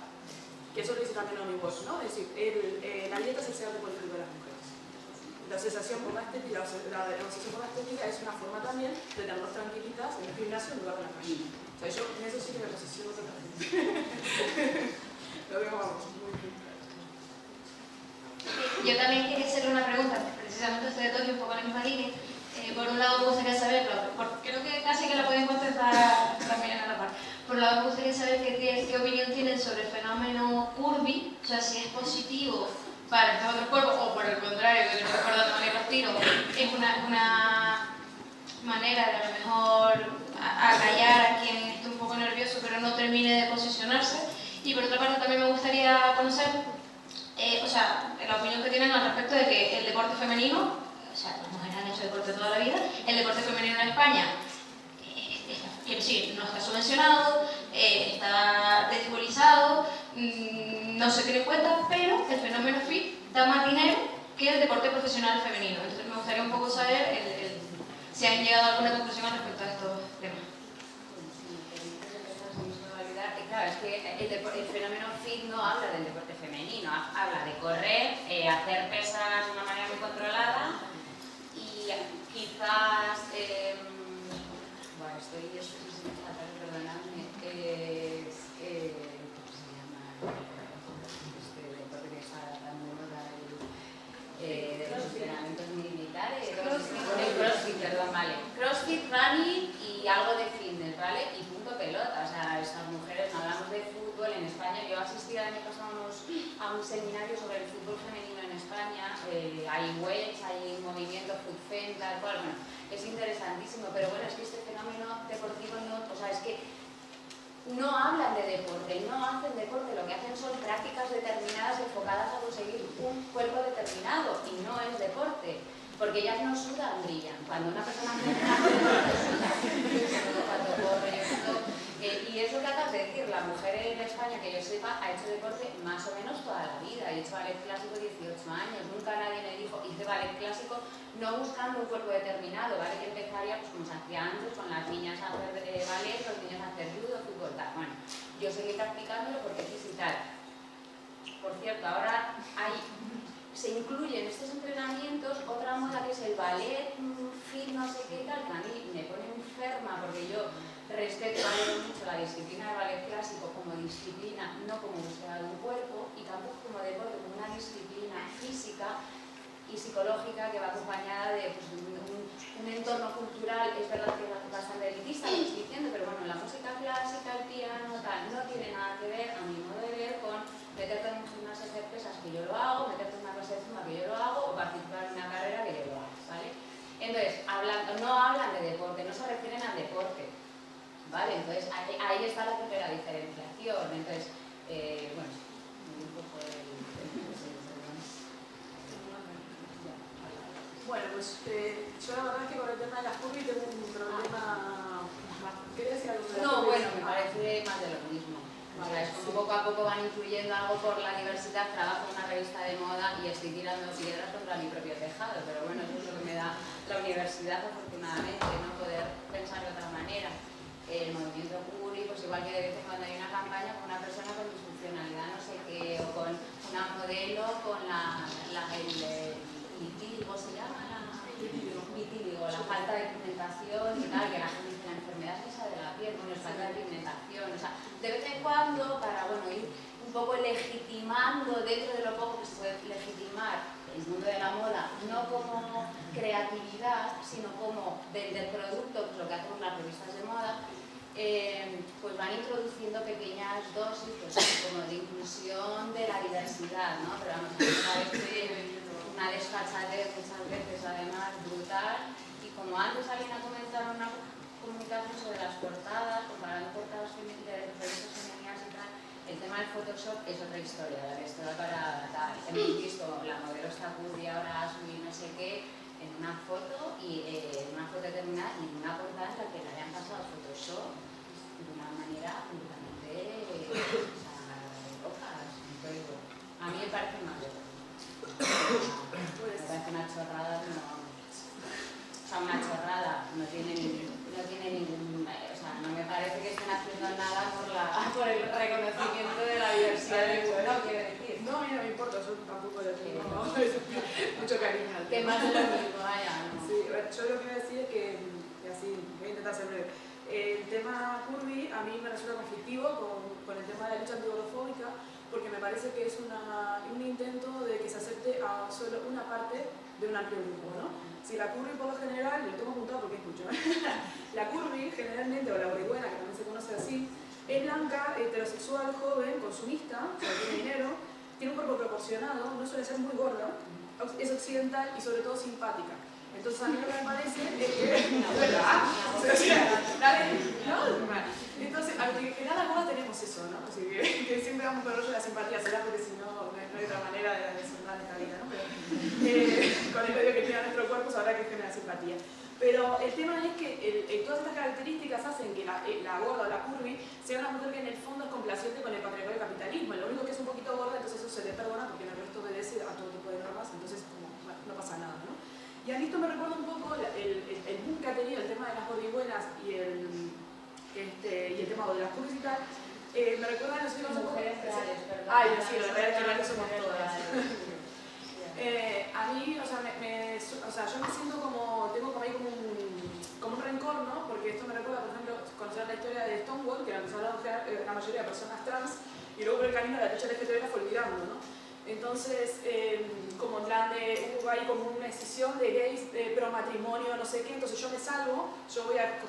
Que eso lo dice también Naomi Wolf, ¿no? Es decir, la dieta es el cerebro político de las mujeres. La obsesión por la estética, la obsesión por la estética es una forma también de tenernos tranquilitas en el gimnasio en lugar de la calle. O sea, yo en eso sí que me posiciono totalmente. Lo veo, vamos, muy bien. Yo también quería hacerle una pregunta, precisamente a ustedes dos y un poco en la misma línea. Por un lado me gustaría saber, creo que casi que la pueden contestar también a la par. Por un lado me gustaría saber qué opinión tienen sobre el fenómeno curvy, o sea, si es positivo para estos otros cuerpos o por el contrario, que no recuerdo de manera los tiros, es una manera de a lo mejor acallar a quien esté un poco nervioso pero no termine de posicionarse. Y por otra parte también me gustaría conocer o sea, la opinión que tienen al respecto de que el deporte femenino, o sea, las mujeres han hecho deporte toda la vida, el deporte femenino en España, quiero decir, no está subvencionado, está desigualizado, no se tiene en cuenta, pero el fenómeno FIT da más dinero que el deporte profesional femenino. Entonces me gustaría un poco saber si han llegado a alguna conclusión al respecto a estos temas. Claro, es que el fenómeno FIT no habla del deporte femenino, habla de correr, hacer pesas de una manera muy controlada y quizás, bueno, estoy fatal, perdonadme, ¿cómo se llama este deporte que está tan de moda de los entrenamientos militares? CrossFit, perdón, vale. CrossFit, running y algo de fitness, ¿vale? Y punto pelota, o sea, estas mujeres, no hablamos de fútbol en España. Yo asistí el año pasado a un seminario sobre el fútbol femenino en España, hay wedge, hay movimiento, footfen, tal cual, bueno, es interesantísimo, pero bueno, es que este fenómeno deportivo no, o sea, es que no hablan de deporte, no hacen deporte, lo que hacen son prácticas determinadas enfocadas a conseguir un cuerpo determinado y no es deporte, porque ellas no sudan, brillan. Cuando una persona hace deporte, suda, cuando corre, y es lo que acabas de decir, la mujer en España, que yo sepa, ha hecho deporte más o menos toda la vida, ha hecho ballet clásico 18 años, nunca nadie me dijo, hice ballet clásico no buscando un cuerpo determinado, ¿vale? Que empezaría pues como se hacía antes, con las niñas a hacer ballet, los niños a hacer judo, fútbol, tal. Bueno, yo seguí practicándolo porque quise y tal. Por cierto, ahora se incluye en estos entrenamientos otra moda que es el ballet, fit, no sé qué y tal, que a mí me pone enferma porque yo respeto y valoro mucho la disciplina del ballet clásico como disciplina, no como búsqueda de un cuerpo, y tampoco como deporte, como una disciplina física y psicológica que va acompañada de pues, un entorno cultural. Es verdad que es bastante elitista lo que estoy diciendo, pero bueno, la música clásica, el piano, tal, no tiene nada que ver, a mi modo de ver, con meterte en un gimnasio a hacer pesas que yo lo hago, meterte en una clase de zumba que yo lo hago, o participar en una carrera que yo lo hago, ¿vale? Entonces, no hablan de deporte, no se refieren al deporte, ¿vale? Entonces, ahí está la primera diferenciación. Entonces, bueno, un poco Bueno, pues yo la verdad es que con el tema de las curvy tengo un problema. ¿Quería decir algo de las No, curvy? bueno, me parece más de lo mismo. O sea, es como poco a poco van incluyendo algo por la diversidad. Trabajo en una revista de moda y estoy tirando piedras contra mi propio tejado, pero bueno, eso es lo que me da la universidad, afortunadamente, no poder pensar de otra manera. el movimiento curvy, pues igual que de vez en cuando hay una campaña con una persona con disfuncionalidad no sé qué, o con una modelo con el vitíligo, ¿se llama? Vitíligo, la falta de pigmentación y tal, que la gente dice la enfermedad es esa de la piel, bueno, es falta de pigmentación, o sea, de vez en cuando para, bueno, ir un poco legitimando dentro de lo poco que se puede legitimar el mundo de la moda, no como creatividad, sino como vender producto, que es lo que hacemos las revistas de moda, pues van introduciendo pequeñas dosis, pues, como de inclusión de la diversidad, ¿no? Pero vamos, a mí me parece una desfachatez muchas veces, además, brutal. Y como antes alguien ha comenzado una comunicación sobre las portadas, comparando portadas de revistas femeninas y tal, el tema del Photoshop es otra historia, la historia para tal. Hemos visto la modelo está curvy ahora subir no sé qué en una foto y en una foto determinada y en una portada en la que le hayan pasado Photoshop de una manera completamente loca. A mí me parece malo. Me parece una chorrada, o sea, una chorrada, no tiene ningún, o sea, no me parece que estén haciendo nada por el reconocimiento de la diversidad del pueblo, quiero decir. No, a mí no me importa, yo tampoco le tengo mucho cariño al tema. Que más de lo mismo, vaya, ¿no? Sí, yo lo que voy a decir es que, así, voy a intentar ser breve. El tema curvy a mí me resulta conflictivo con el tema de la lucha antigorofóbica, porque me parece que es un intento de que se acepte a solo una parte de un amplio grupo, ¿no? Si la curvy por lo general, lo tengo apuntado porque es mucho, la curvy generalmente, o la orihuela, que también se conoce así, es blanca, heterosexual, joven, consumista, o sea, tiene dinero, tiene un cuerpo proporcionado, no suele ser muy gorda, es occidental y sobre todo simpática. Entonces a mí lo que me parece es que... ¿verdad? Entonces, en cada moda tenemos eso, ¿no? Así que siempre vamos por el rollo de la simpatía, será porque si no, no hay otra manera de disfrutar esta vida, ¿no? Pero con el medio que tiene nuestro cuerpo sabrá que genera simpatía. Pero el tema es que todas estas características hacen que la gorda o la curvy sea una mujer que en el fondo es complaciente con el patriarcado y el capitalismo. Lo único que es un poquito gorda, entonces eso se le perdona porque en el resto obedece a todo tipo de normas, entonces como, bueno, no pasa nada, ¿no? Y a mí esto me recuerda un poco el boom que ha tenido el tema de las gordibuenas y el tema de las curvys y tal. Me recuerda, no sé si no mujeres reales, perdón. Ay, sí, las reales somos todas. A mí, o sea, yo me siento como, tengo como ahí como un rencor, ¿no? Porque esto me recuerda, por ejemplo, conocer la historia de Stonewall, que la empezaron a buscar la mayoría de personas trans, y luego por el camino de la lucha LGTB la fue olvidando, ¿no? Entonces, como en plan de, hubo ahí como una decisión de gays pro matrimonio, no sé qué, entonces yo me salvo, yo voy a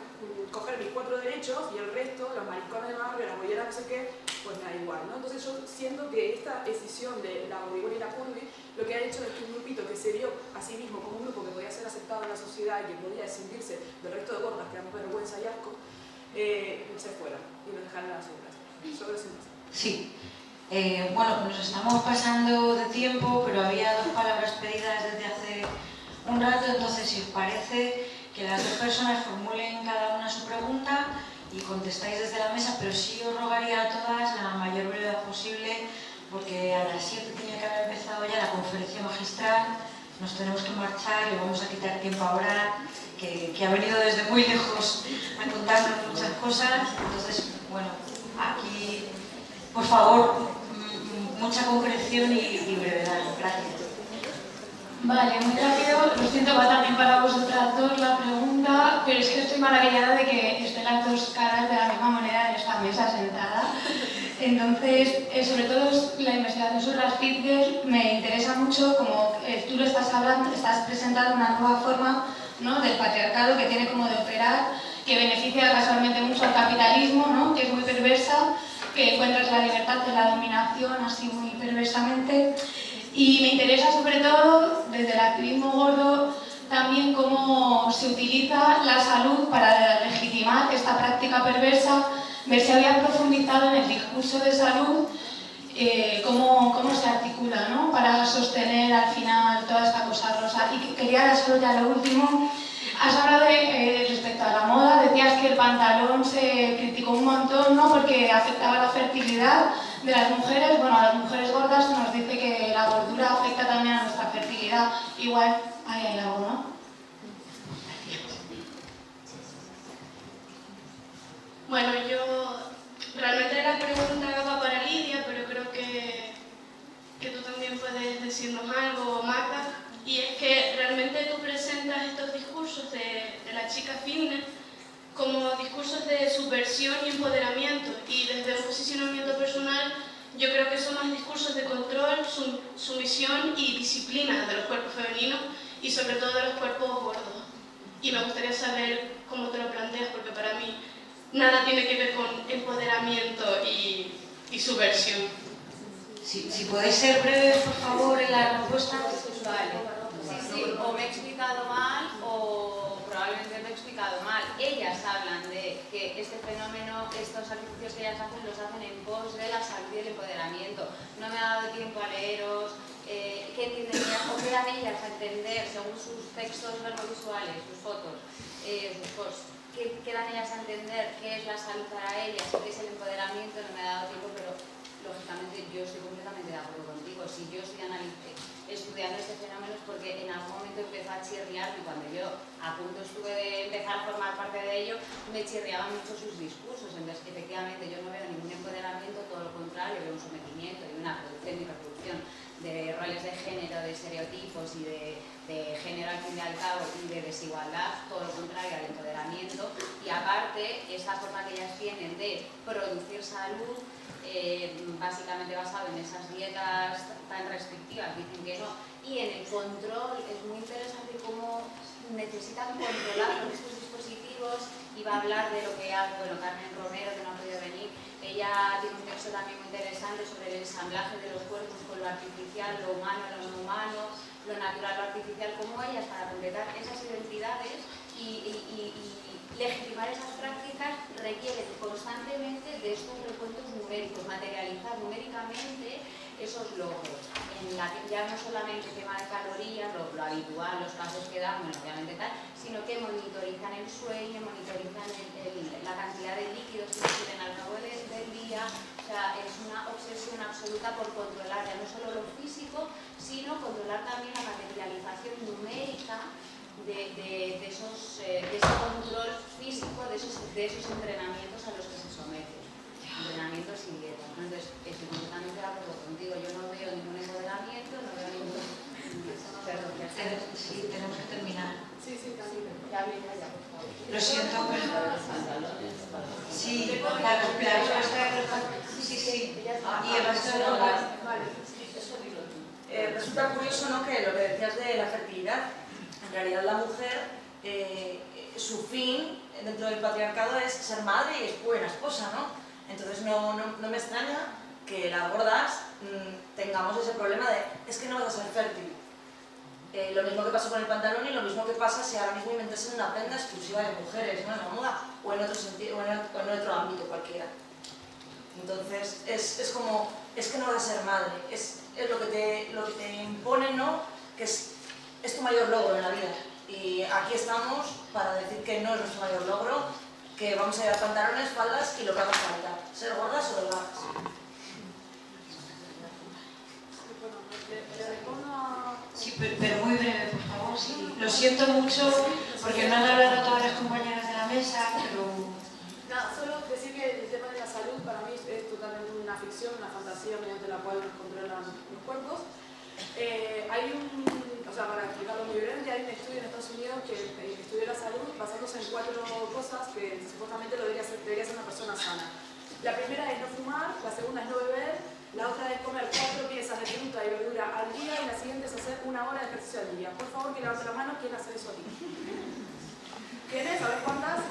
coger mis 4 derechos y el resto, los maricones de barrio, las bolleras, no sé qué, pues me da igual, ¿no? Entonces yo siento que esta decisión de la bodybuilding y la curvy, lo que ha hecho es que un grupito que se vio a sí mismo como un grupo que podía ser aceptado en la sociedad y que podía sentirse del resto de gordas que dan vergüenza y asco, se fueron y nos dejaron a las otras. Sobre eso. Sí. Bueno, nos estamos pasando de tiempo, pero había 2 palabras pedidas desde hace un rato, entonces si os parece que las 2 personas formulen cada una su pregunta y contestáis desde la mesa, pero sí os rogaría a todas la mayor brevedad posible, porque a las 7 tenía que haber empezado ya la conferencia magistral, nos tenemos que marchar y vamos a quitar tiempo ahora, que ha venido desde muy lejos a contarnos muchas cosas, entonces, bueno, aquí, por favor, mucha concreción y brevedad. Gracias. Vale, muy rápido. Lo siento, va también para vosotras dos la pregunta, pero es que estoy maravillada de que estén las 2 caras de la misma moneda en esta mesa sentada. Entonces, sobre todo la investigación sobre las fit girls me interesa mucho, como tú lo estás hablando, estás presentando una nueva forma, ¿no?, del patriarcado que tiene como de operar, que beneficia casualmente mucho al capitalismo, ¿no?, que es muy perversa, que encuentras la libertad de la dominación así muy perversamente. Y me interesa sobre todo, desde el activismo gordo, también cómo se utiliza la salud para legitimar esta práctica perversa, ver si había profundizado en el discurso de salud, cómo se articula, ¿no?, para sostener al final toda esta cosa rosa. Y quería solo ya lo último. Has hablado respecto a la moda, decías que el pantalón se criticó un montón, ¿no?, porque afectaba la fertilidad de las mujeres. Bueno, a las mujeres gordas se nos dice que la gordura afecta también a nuestra fertilidad. Igual ahí hay algo, ¿no? Bueno, yo realmente la pregunta va para Lidia, pero creo que tú también puedes decirnos algo, Magda, y es que realmente tú presentas estos discursos de la chica fitness como discursos de subversión y empoderamiento, y desde un posicionamiento personal yo creo que son más discursos de control, sumisión y disciplina de los cuerpos femeninos y sobre todo de los cuerpos gordos. Y me gustaría saber cómo te lo planteas, porque para mí nada tiene que ver con empoderamiento y subversión. Si podéis ser breves, por favor, en la respuesta. Vale. Sí, o me he explicado mal o probablemente me he explicado mal. Ellas hablan de que este fenómeno, estos sacrificios que ellas hacen, los hacen en pos de la salud y el empoderamiento. No me ha dado tiempo a leeros qué entienden ellas o qué dan ellas a entender según sus textos verbovisuales, sus fotos, sus posts. ¿Qué dan ellas a entender qué es la salud para ellas y qué es el empoderamiento? No me ha dado tiempo, pero lógicamente yo estoy completamente de acuerdo contigo. Si yo estoy estudiando este fenómeno es porque en algún momento empezó a chirriarme. Cuando yo a punto estuve de empezar a formar parte de ello, me chirriaban mucho sus discursos. Entonces, efectivamente, yo no veo ningún empoderamiento, todo lo contrario, veo un sometimiento y una producción y reproducción de roles de género, de estereotipos y de género al fin y al cabo y de desigualdad, todo lo contrario al empoderamiento. Y aparte, esa forma que ellas tienen de producir salud, básicamente basado en esas dietas tan restrictivas, dicen que no, y en el control es muy interesante cómo necesitan controlar con estos dispositivos. Iba a hablar de lo que hace, bueno, Carmen Romero, que no ha podido venir, ella tiene un texto también muy interesante sobre el ensamblaje de los cuerpos con lo artificial, lo humano, lo no humano, lo natural, lo artificial, como ellas para completar esas identidades y legitimar esas prácticas requieren constantemente de estos recuentos numéricos, materializar numéricamente esos logros, en la que ya no solamente el tema de calorías, lo habitual, los pasos que dan, bueno, obviamente tal, sino que monitorizan el sueño, monitorizan la cantidad de líquidos que tienen al cabo del día. O sea, es una obsesión absoluta por controlar ya no solo lo físico, sino controlar también la materialización numérica de ese control físico, de esos entrenamientos a los que se someten, entrenamientos y dietas. Entonces, estoy completamente de acuerdo contigo, yo no veo ningún empoderamiento, no veo ningún... Perdón, ya está. Sí, tenemos que terminar. Sí, también. Ya viene ya, por favor. Lo siento, pero... Sí, la respuesta... Sí. Y el resto de lo... Vale. Resulta curioso, ¿no?, que lo que decías de la fertilidad, en realidad la mujer, su fin dentro del patriarcado es ser madre y es buena esposa, ¿no? Entonces no me extraña que las gordas tengamos ese problema de es que no vas a ser fértil. Lo mismo que pasó con el pantalón y lo mismo que pasa si ahora mismo inventasen una prenda exclusiva de mujeres, ¿no?, en la moda o en otro sentido, o en otro ámbito cualquiera. Entonces es como, es que no vas a ser madre, es lo que te impone, ¿no?, que es tu mayor logro en la vida. Y aquí estamos para decir que no es nuestro mayor logro, que vamos a llevar pantalones, faldas y lo que haga falta, ser gordas o delgadas. Sí, pero muy breve, por favor. Sí. Lo siento mucho porque no han hablado todas las compañeras de la mesa, pero... Nada, solo decir que el tema de la salud para mí es totalmente una ficción, una fantasía mediante la cual nos controlan los cuerpos. Para explicarlo muy brevemente, hay un estudio en Estados Unidos que estudió la salud basándose en 4 cosas que supuestamente lo debería ser una persona sana. La primera es no fumar, la segunda es no beber, la otra es comer 4 piezas de fruta y verdura al día y la siguiente es hacer 1 hora de ejercicio al día. Por favor, que levante la mano, ¿quién hace eso aquí? ¿Quiénes? ¿Sabes cuántas?